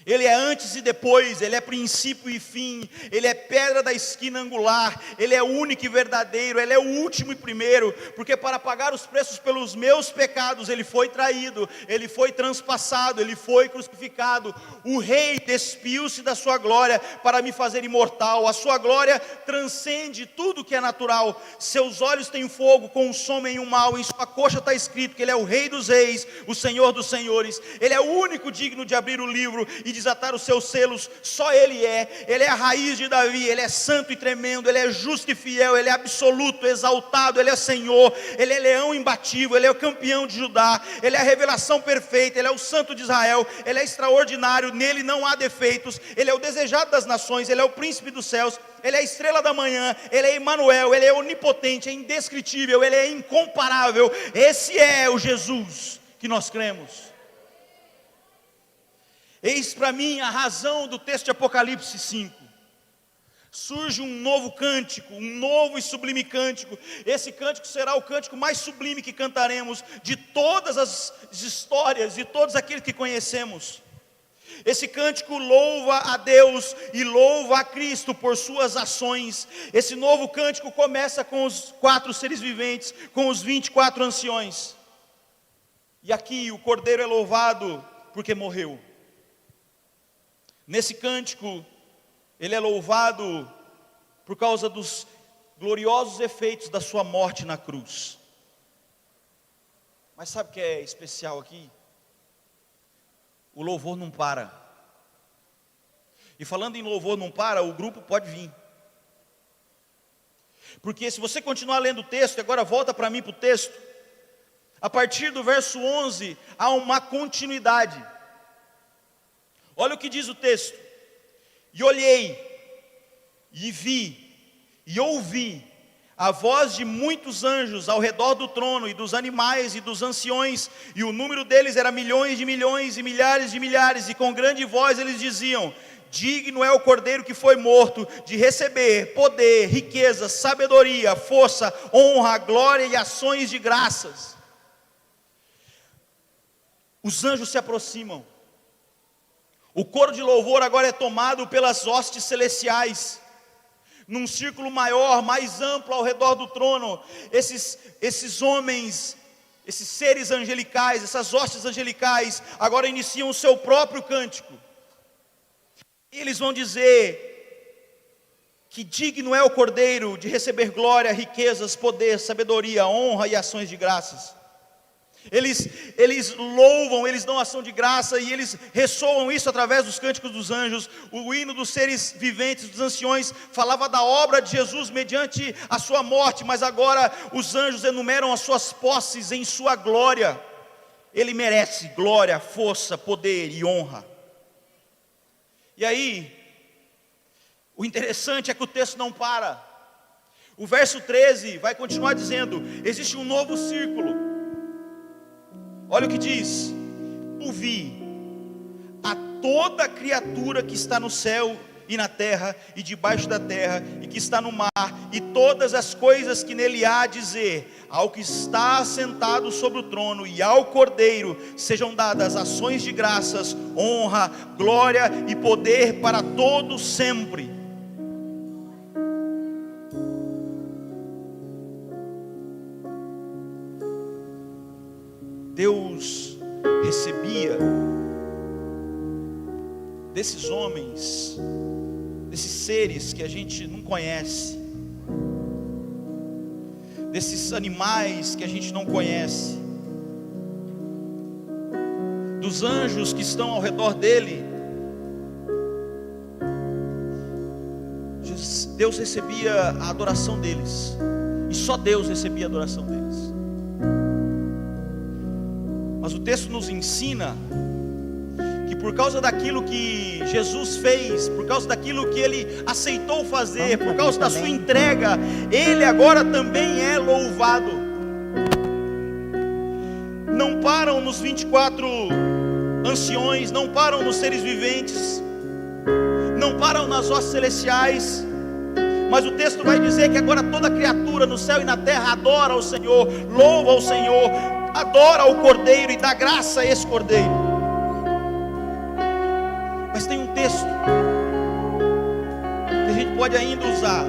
Ele é antes e depois, Ele é princípio e fim, Ele é pedra da esquina angular, Ele é único e verdadeiro, Ele é o último e primeiro, porque para pagar os preços pelos meus pecados, Ele foi traído, Ele foi transpassado, Ele foi crucificado. O Rei despiu-se da sua glória para me fazer imortal. A sua glória transcende tudo que é natural. Seus olhos têm fogo, consomem o mal. Em sua coxa está escrito que Ele é o Rei dos reis, o Senhor dos senhores. Ele é o único digno de abrir o livro e desatar os seus selos. Só Ele é a raiz de Davi. Ele é santo e tremendo, Ele é justo e fiel, Ele é absoluto, exaltado, Ele é Senhor, Ele é leão imbatível, Ele é o campeão de Judá, Ele é a revelação perfeita, Ele é o santo de Israel, Ele é extraordinário, nele não há defeitos, Ele é o desejado das nações, Ele é o príncipe dos céus, Ele é a estrela da manhã, Ele é Emanuel, Ele é onipotente, é indescritível, Ele é incomparável. Esse é o Jesus que nós cremos. Eis para mim a razão do texto de Apocalipse 5. Surge um novo cântico, um novo e sublime cântico. Esse cântico será o cântico mais sublime que cantaremos de todas as histórias, de todos aqueles que conhecemos. Esse cântico louva a Deus e louva a Cristo por suas ações. Esse novo cântico começa com os 4 seres viventes, com os 24 anciões. E aqui o Cordeiro é louvado porque morreu. Nesse cântico, Ele é louvado por causa dos gloriosos efeitos da sua morte na cruz. Mas sabe o que é especial aqui? O louvor não para. E falando em louvor não para, o grupo pode vir. Porque se você continuar lendo o texto, agora volta para mim para o texto, a partir do verso 11, há uma continuidade. Olha o que diz o texto: e olhei, e vi, e ouvi a voz de muitos anjos ao redor do trono, e dos animais, e dos anciões, e o número deles era milhões de milhões, e milhares de milhares, e com grande voz eles diziam: digno é o Cordeiro que foi morto, de receber poder, riqueza, sabedoria, força, honra, glória e ações de graças. Os anjos se aproximam. O coro de louvor agora é tomado pelas hostes celestiais, num círculo maior, mais amplo ao redor do trono. Esses homens, esses seres angelicais, essas hostes angelicais, agora iniciam o seu próprio cântico. E eles vão dizer que digno é o Cordeiro de receber glória, riquezas, poder, sabedoria, honra e ações de graças. Eles louvam, eles dão ação de graça e eles ressoam isso através dos cânticos dos anjos. O hino dos seres viventes, dos anciões, falava da obra de Jesus mediante a sua morte, mas agora os anjos enumeram as suas posses em sua glória. Ele merece glória, força, poder e honra. E aí, o interessante é que o texto não para. O verso 13 vai continuar dizendo: existe um novo círculo. Olha o que diz: ouvi a toda criatura que está no céu e na terra e debaixo da terra e que está no mar, e todas as coisas que nele há, dizer ao que está assentado sobre o trono e ao Cordeiro sejam dadas ações de graças, honra, glória e poder para todos sempre. Deus recebia desses homens, desses seres que a gente não conhece, desses animais que a gente não conhece, dos anjos que estão ao redor dele. Deus recebia a adoração deles, e só Deus recebia a adoração deles. Mas o texto nos ensina que por causa daquilo que Jesus fez, por causa daquilo que Ele aceitou fazer, por causa da sua entrega, Ele agora também é louvado. Não param nos 24 anciões, não param nos seres viventes, não param nas hostes celestiais, mas o texto vai dizer que agora toda criatura no céu e na terra adora ao Senhor, louva ao Senhor, adora o Cordeiro e dá graça a esse Cordeiro. Mas texto que a gente pode ainda usar.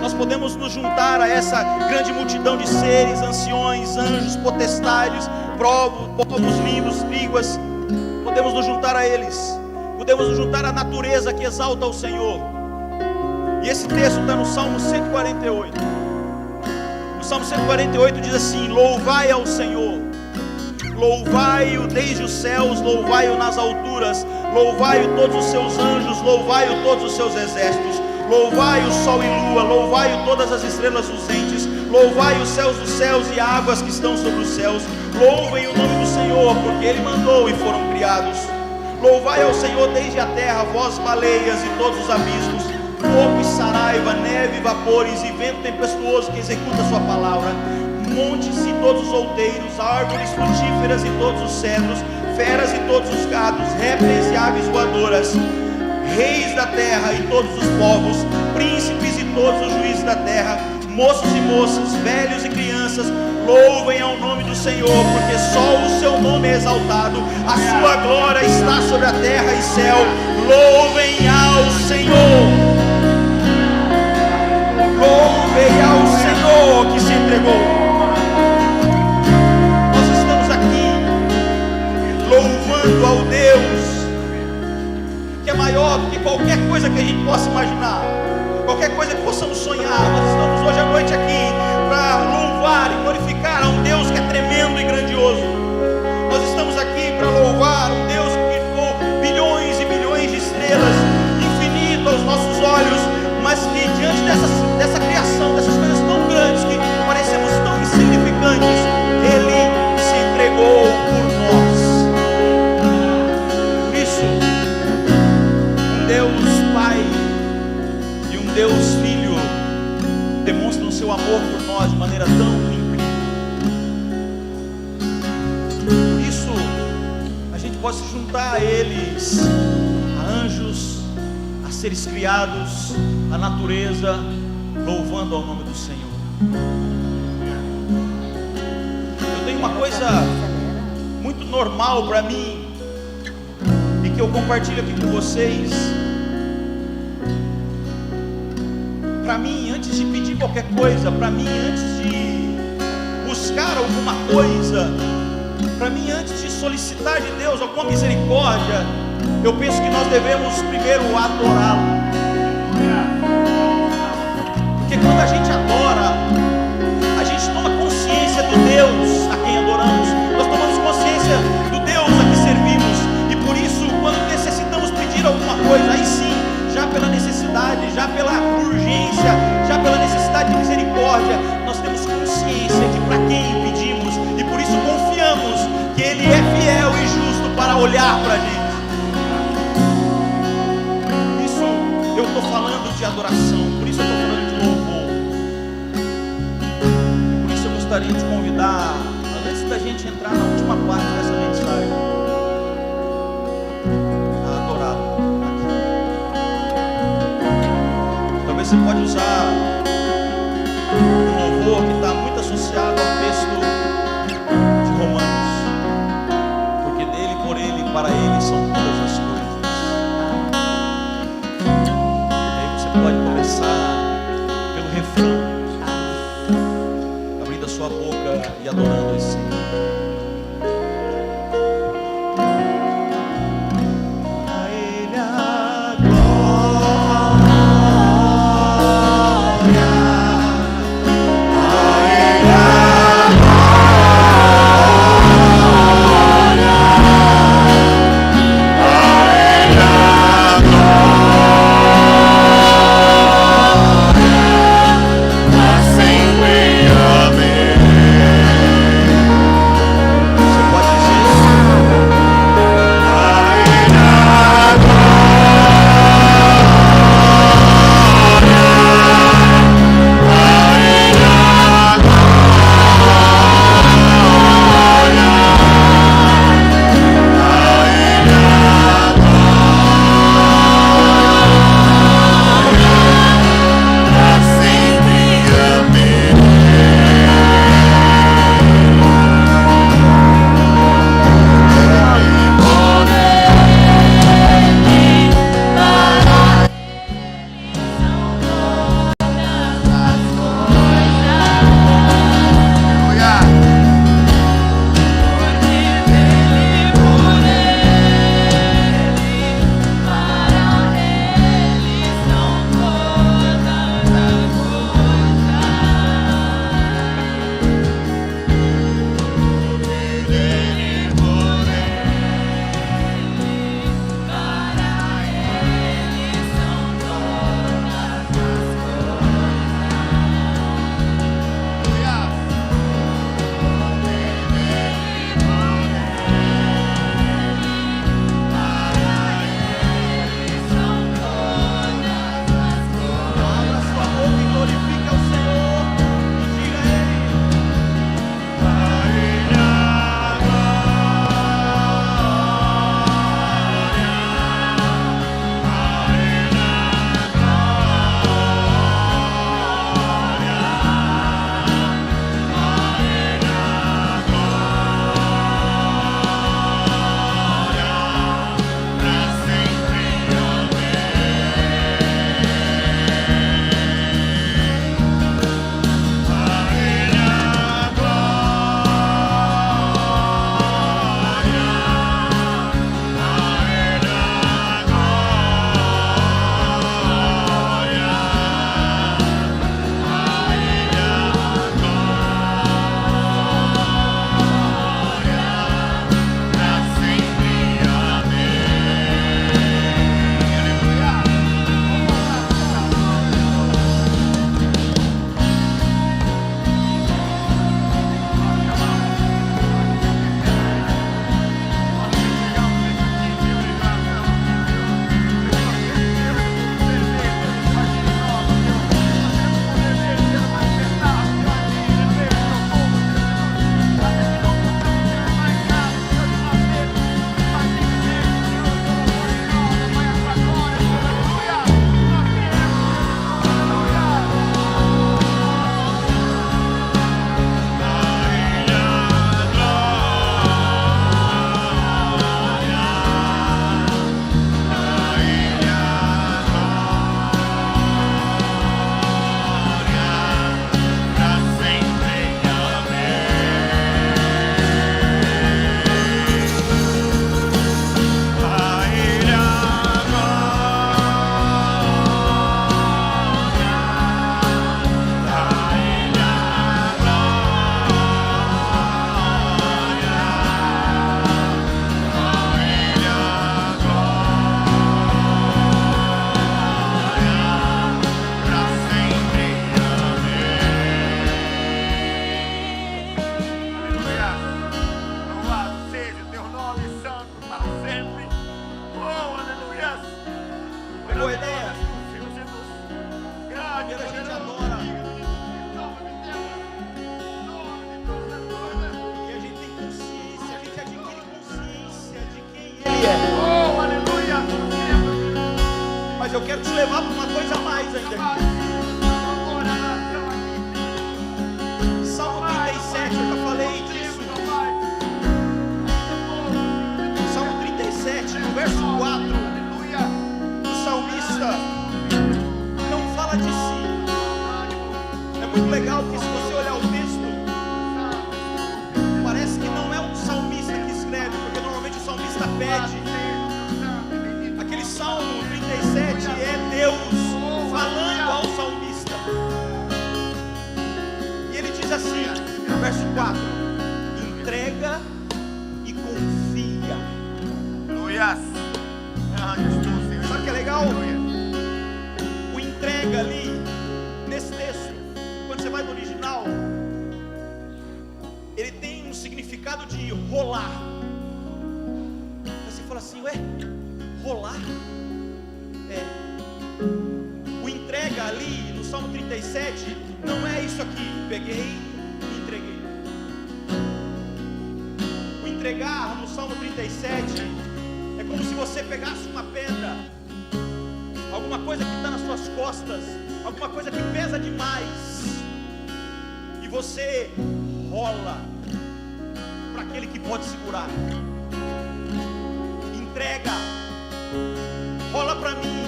Nós podemos nos juntar a essa grande multidão de seres, anciões, anjos, potestades, povos, línguas, línguas. Podemos nos juntar a eles. Podemos nos juntar à natureza que exalta o Senhor. E esse texto está no Salmo 148. O Salmo 148 diz assim: louvai ao Senhor, louvai-o desde os céus, louvai-o nas alturas, louvai-o todos os seus anjos, louvai-o todos os seus exércitos, louvai o sol e lua, louvai-o todas as estrelas luzentes, louvai os céus dos céus e águas que estão sobre os céus. Louvem o nome do Senhor, porque Ele mandou e foram criados. Louvai ao Senhor desde a terra, vós baleias e todos os abismos, fogo e saraiva, neve, vapores e vento tempestuoso que executa a sua palavra, montes e todos os outeiros, árvores frutíferas e todos os cedros, feras e todos os gados, répteis e aves voadoras, reis da terra e todos os povos, príncipes e todos os juízes da terra, moços e moças, velhos e crianças, louvem ao nome do Senhor, porque só o seu nome é exaltado, a sua glória está sobre a terra e céu. Louvem ao Senhor, louvem ao Senhor que se entregou. Nós estamos aqui louvando ao Deus que é maior do que qualquer coisa que a gente possa imaginar, qualquer coisa que possamos sonhar. Nós estamos hoje à noite aqui para louvar e glorificar a um Deus que é tremendo e grandioso. Nós estamos aqui para louvar um Deus que criou bilhões e bilhões de estrelas, infinito aos nossos olhos, mas que diante dessa criação, dessas coisas tão grandes que parecemos tão insignificantes, Ele se entregou por nós. Por isso, um Deus Pai e um Deus Filho demonstram seu amor por nós de maneira tão incrível. Por isso, a gente pode se juntar a eles, a anjos, a seres criados, a natureza, louvando ao nome do Senhor. Eu tenho uma coisa muito normal para mim e que eu compartilho aqui com vocês. Para mim, antes de pedir qualquer coisa, para mim, antes de buscar alguma coisa, para mim, antes de solicitar de Deus alguma misericórdia, eu penso que nós devemos primeiro adorá-lo. Porque quando a gente adora, a gente toma consciência do Deus a quem adoramos, nós tomamos consciência do Deus a que servimos, e por isso, quando necessitamos pedir alguma coisa, aí sim, já pela necessidade, já pela urgência, já pela necessidade de misericórdia, nós temos consciência de para quem pedimos, e por isso confiamos que Ele é fiel e justo para olhar para a gente. Por isso eu estou falando de adoração, por isso eu estou falando de louvor. Por isso eu gostaria de convidar, antes da gente entrar na última parte dessa mensagem, a adorá-lo. Você pode usar um louvor que está muito associado ao texto de Romanos, porque dele, por ele e para ele são todas as coisas. E aí você pode começar pelo refrão, abrindo a sua boca e adorando esse Senhor. Amém. mas eu quero te levar para uma coisa a mais ainda. Salmo 37, eu já falei disso. Salmo 37, no verso 4, o salmista não fala de si. É muito legal porque se você olhar o texto, parece que não é um salmista que escreve, porque normalmente o salmista pede. Aquele Salmo 37 é Deus falando ao salmista. E ele diz assim, no verso 4: entrega e confia. Sabe o que é legal? O entrega ali, nesse texto, quando você vai no original, ele tem um significado de rolar. Aí você fala assim, ué, rolar? É. O entrega ali no Salmo 37 não é isso aqui, peguei e entreguei. O entregar no Salmo 37 é como se você pegasse uma pedra, alguma coisa que está nas suas costas, alguma coisa que pesa demais, e você rola para aquele que pode segurar. Entrega, rola para mim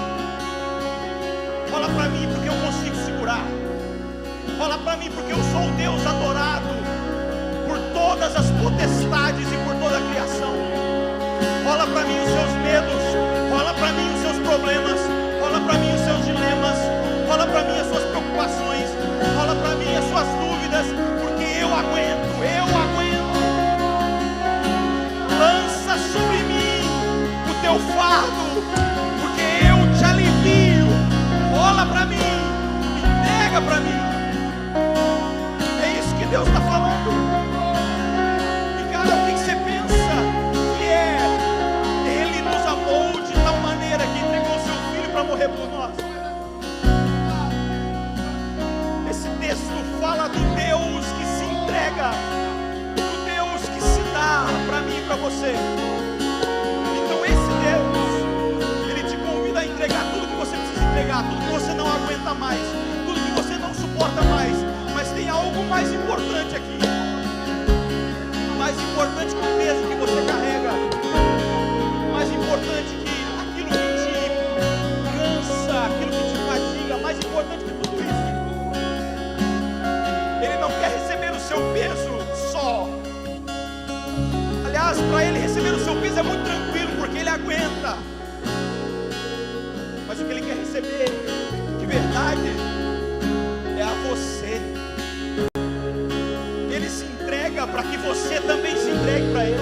porque eu consigo segurar, rola para mim porque eu sou o Deus adorado por todas as potestades e por toda a criação. Rola para mim os seus medos, rola para mim os seus problemas, rola para mim os seus dilemas, rola para mim as suas preocupações, rola para mim as suas dúvidas, porque eu aguento. Lança sobre mim o teu fardo, porque eu te alivio. Rola para mim, entrega para mim. É isso que Deus está falando. E cara, o que você pensa que é? Ele nos amou de tal maneira que entregou o seu filho para morrer por nós. Esse texto fala do Deus que se entrega, do Deus que se dá para mim e para você. Então esse Deus, ele te convida a entregar tudo que você precisa entregar, tudo que você não aguenta mais, tudo que você não suporta mais. Mas tem algo mais importante aqui, mais importante que o peso que você carrega, mais importante que aquilo que te cansa, aquilo que te fadiga, mais importante que tudo isso. Ele não quer receber o seu peso só. Aliás, para ele receber o seu peso é muito tranquilo, porque ele aguenta. Mas o que ele quer receber de verdade é a você. Ele se entrega para que você também se entregue para ele.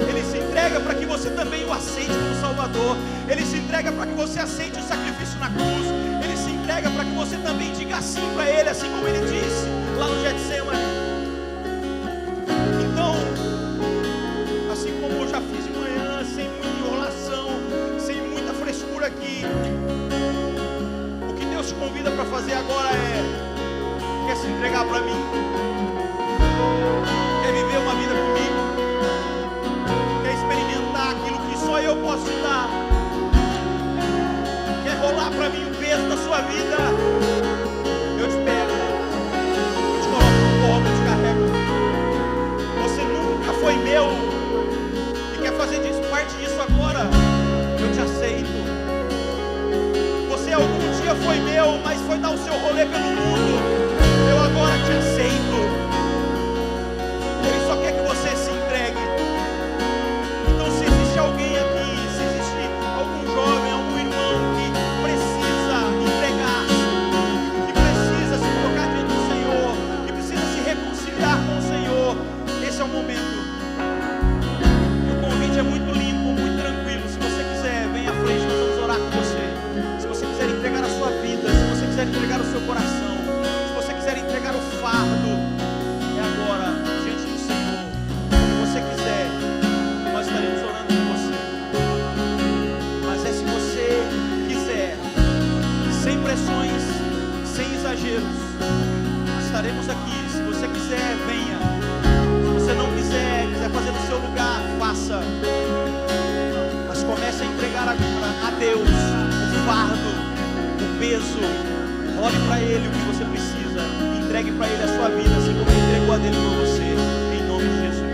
Ele se entrega para que você também o aceite como Salvador. Ele se entrega para que você aceite o sacrifício na cruz. Ele se entrega para que você também diga sim para ele, assim como ele disse lá no Getsemane. Então, assim como eu já fiz de manhã, sem muita enrolação, sem muita frescura aqui, o que Deus te convida para fazer agora é: quer se entregar para mim? Quer viver uma vida comigo? Quer experimentar aquilo que só eu posso te dar? Quer rolar para mim o peso da sua vida? Eu te pego, eu te coloco no colo, eu te carrego. Você nunca foi meu e quer fazer parte disso agora? Eu te aceito. Você algum dia foi meu, mas foi dar o seu rolê pelo mundo. Eu agora te aceito. Ele só quer que você se entregue. Então, se existe alguém aqui, se existe algum jovem, algum irmão que precisa entregar-se, que precisa se colocar diante do Senhor, que precisa se reconciliar com o Senhor, esse é o momento. E o convite é muito limpo, muito tranquilo. Se você quiser, vem à frente, nós vamos orar com você. Se você quiser entregar a sua vida, se você quiser entregar o seu coração, se você quiser entregar o fardo, é agora, diante do Senhor. Como você quiser, nós estaremos orando por você. Mas é se você quiser, sem pressões, sem exageros, estaremos aqui. Se você quiser, venha. Se você não quiser fazer no seu lugar, faça. Mas comece a entregar agora a Deus o fardo peso. Ore para Ele o que você precisa. Entregue para Ele a sua vida, assim como Ele entregou a dele por você. Em nome de Jesus.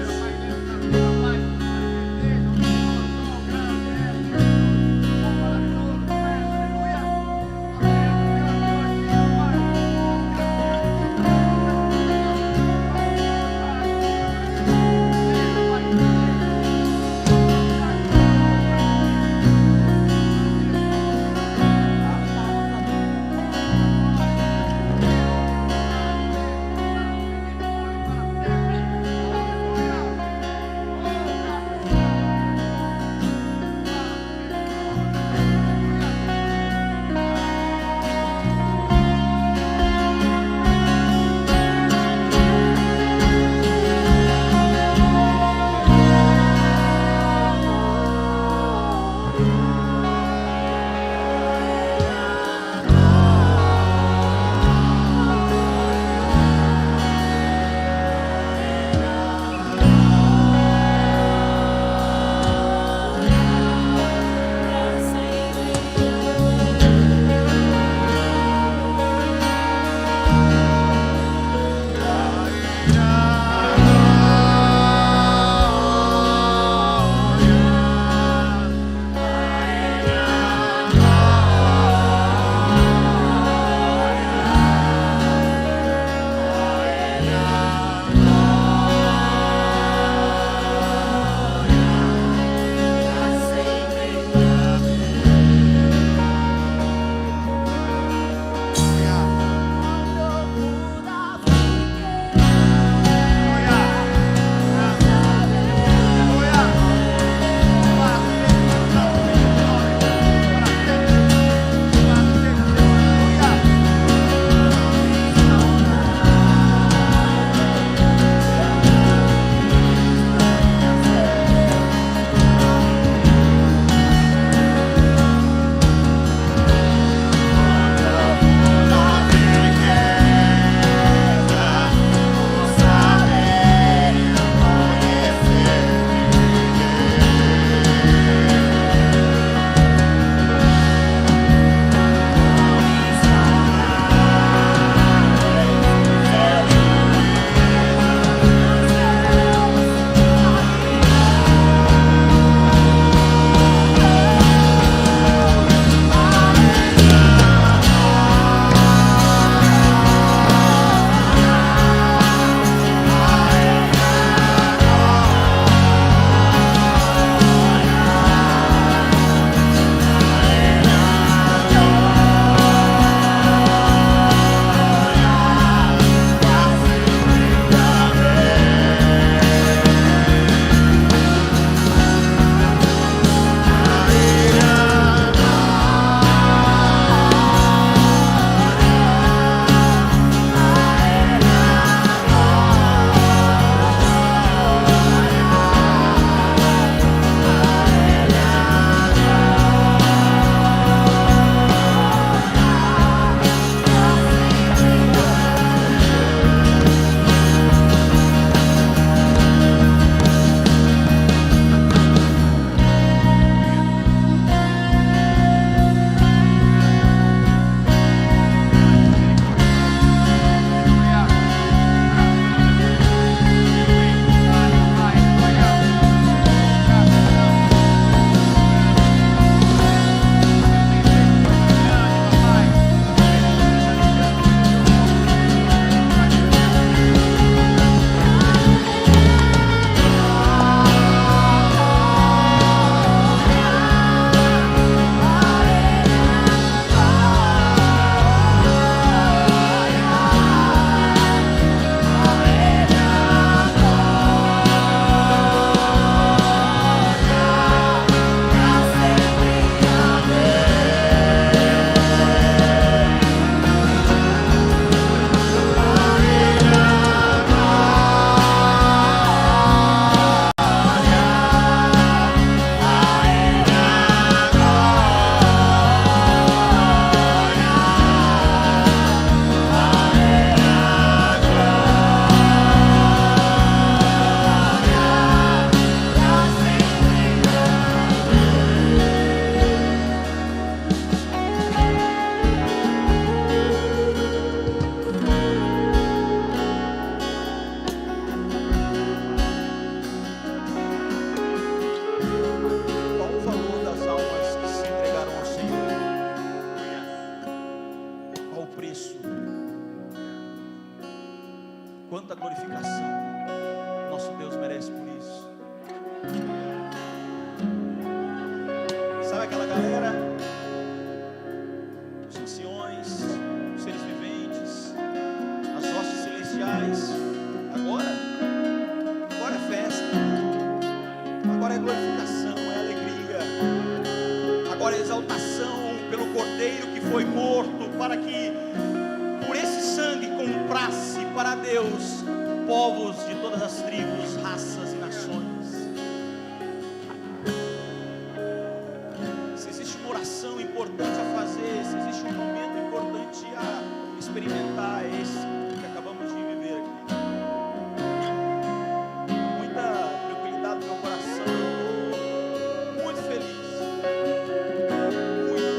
Quanta glorificação nosso Deus merece por isso. Sabe aquela galera, os anciões, os seres viventes, as hostes celestiais? Agora é festa, agora é glorificação, é alegria, agora é exaltação pelo Cordeiro que foi morto, para que por esse sangue comprasse para Deus povos de todas as tribos, raças e nações. Se existe uma oração importante a fazer, se existe um momento importante a experimentar, é esse que acabamos de viver aqui. Muita tranquilidade no meu coração, eu estou muito feliz, muito,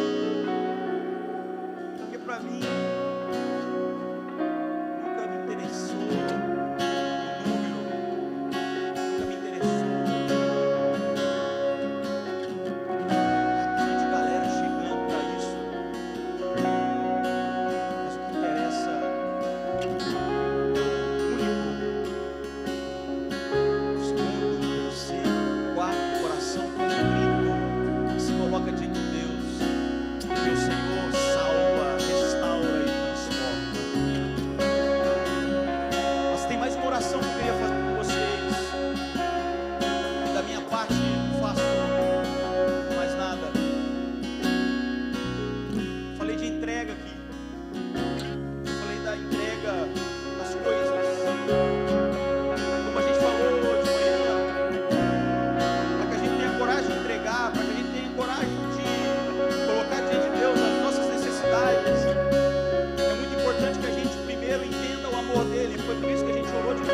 porque para mim nunca me interessou o número, nunca me interessou gente, galera chegando para isso, mas o que interessa é o único, o segundo, o terceiro, o quarto coração contrito que se coloca diante de Deus, que o Senhor salva, restaura e transforma. Mas tem mais uma oração que eu queria fazer com vocês. Da minha parte, não faço mais nada. Falei de entrega aqui. Falei da entrega das coisas. Como a gente falou de manhã, para que a gente tenha coragem de entregar, para que a gente tenha coragem de colocar diante de Deus as nossas necessidades. É muito importante que a gente primeiro entenda o amor dele. Foi por isso que a gente orou de manhã.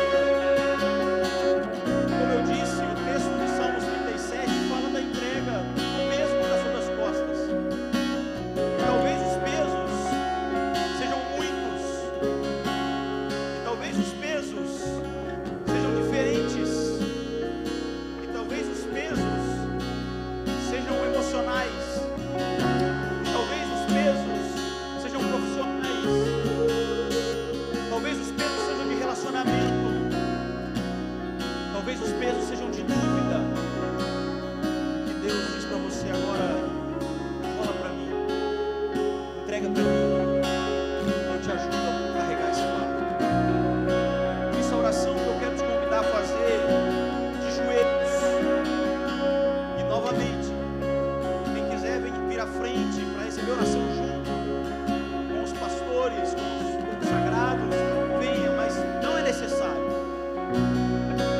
Como eu disse, o texto de Salmos 37 fala da entrega do peso que está sobre as costas. Talvez os pesos sejam muitos, e talvez os pesos sejam diferentes, e talvez os pesos sejam emocionais, e talvez os pesos sejam profissionais, talvez os pesos sejam de relacionamento, talvez os pesos sejam de dúvida. Que Deus diz para você agora: fala para mim, entrega para mim, eu te ajudo a carregar esse fardo. Por isso a oração que eu quero te convidar a fazer de joelhos. E novamente, quem quiser vir à frente para receber oração junto com os pastores, com os consagrados, venha, mas não é necessário.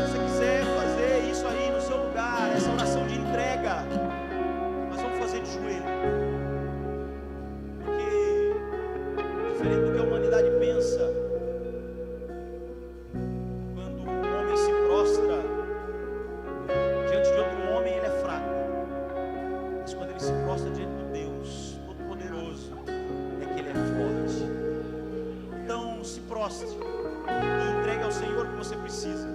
Se você quiser fazer isso aí no seu lugar, essa oração de entrega, nós vamos fazer de joelho. Porque, diferente do que a humanidade pensa, quando um homem se prostra diante de outro homem, ele é fraco. Mas quando ele se prostra diante do Deus Todo-Poderoso, é que ele é forte. Então, se prostre e entregue ao Senhor o que você precisa.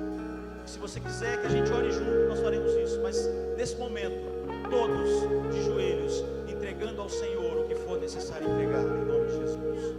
Se você quiser que a gente ore junto, nós faremos isso. Mas nesse momento, todos de joelhos, entregando ao Senhor o que for necessário entregar, em nome de Jesus.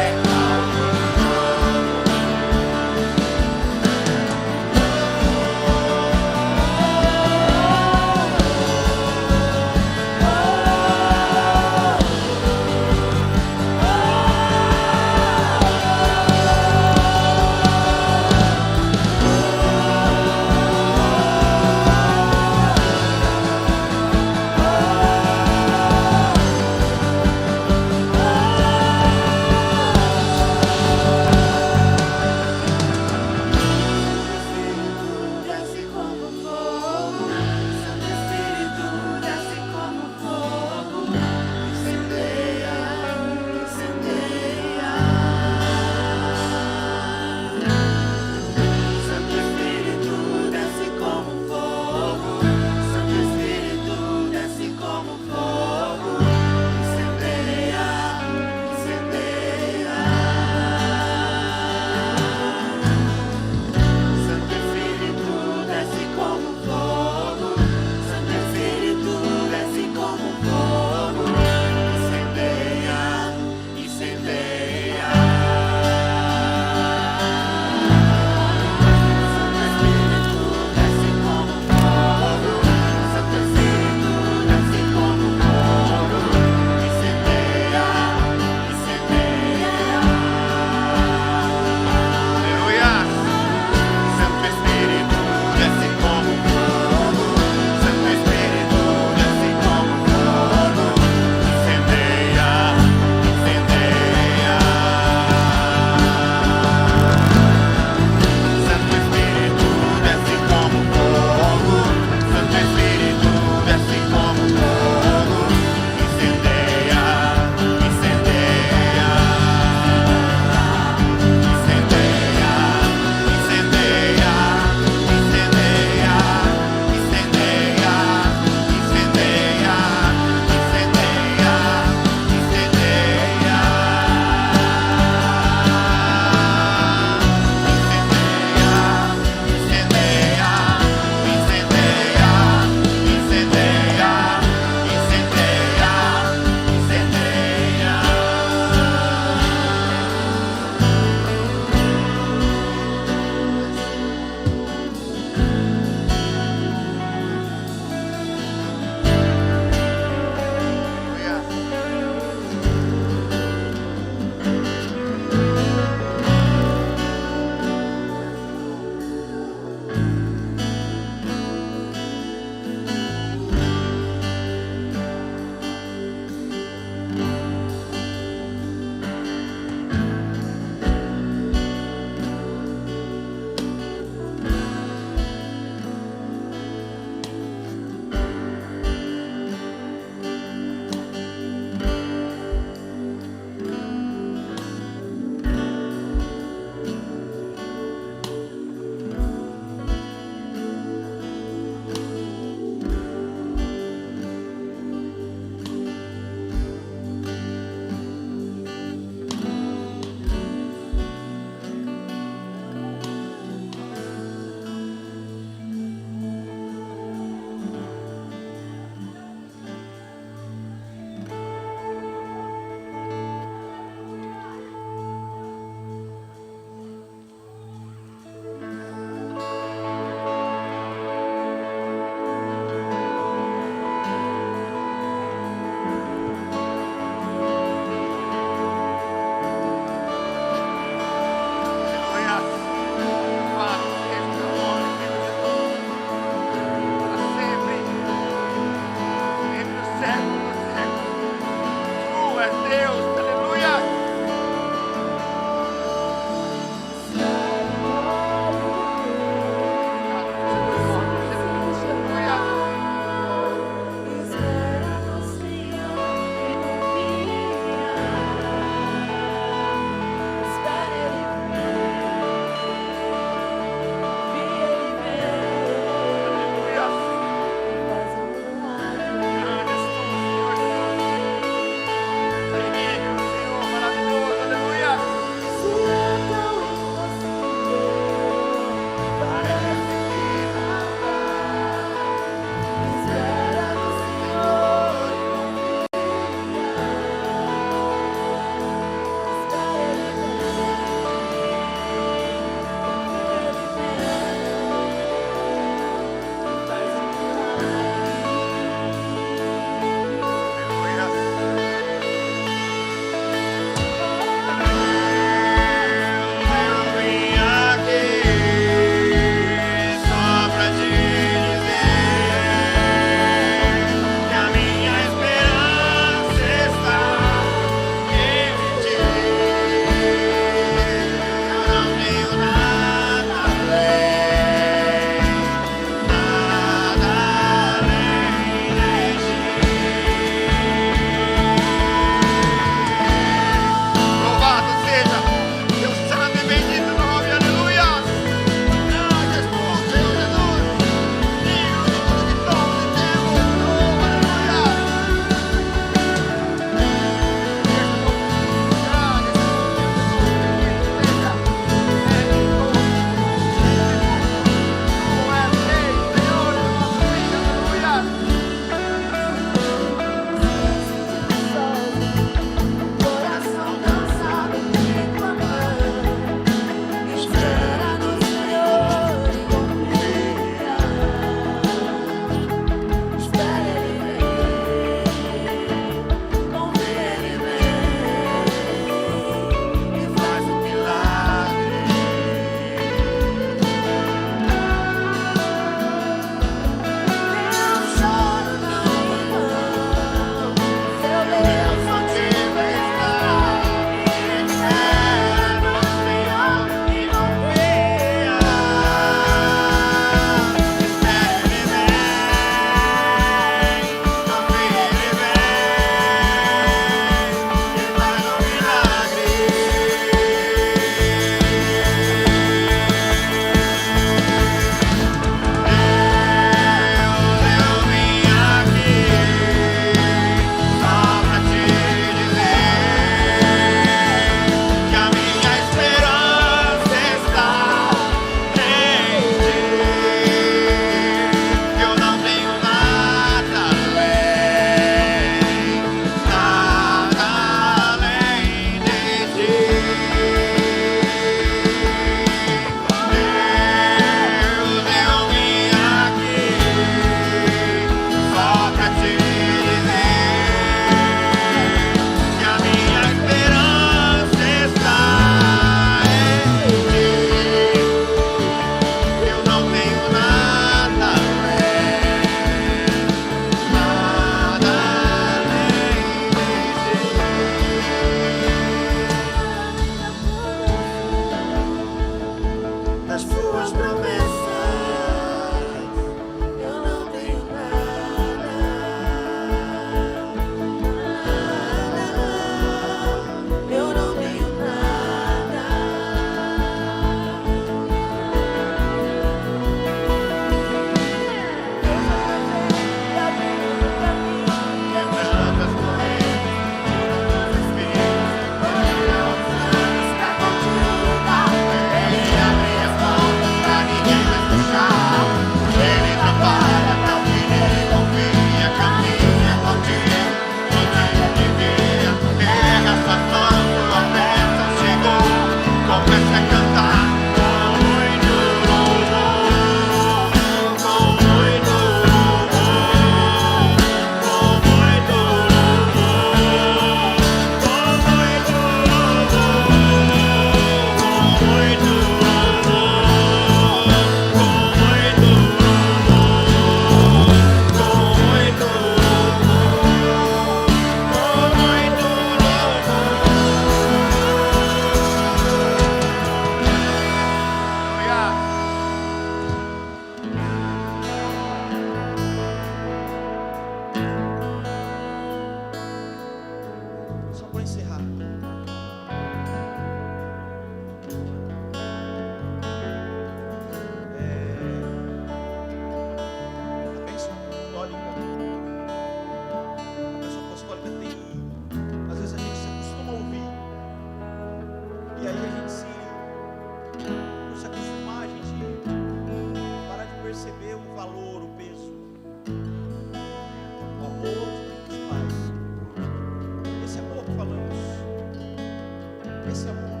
Esse amor,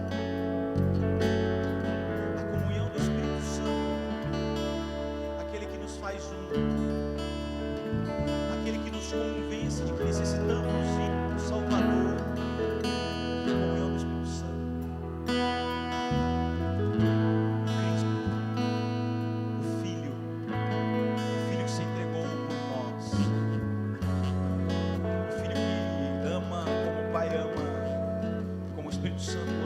a comunhão do Espírito Santo, aquele que nos faz um, aquele que nos convence de que necessitamos ir ao Salvador, a comunhão do Espírito Santo, Cristo, o Filho que se entregou por nós, o Filho que ama como o Pai ama, como o Espírito Santo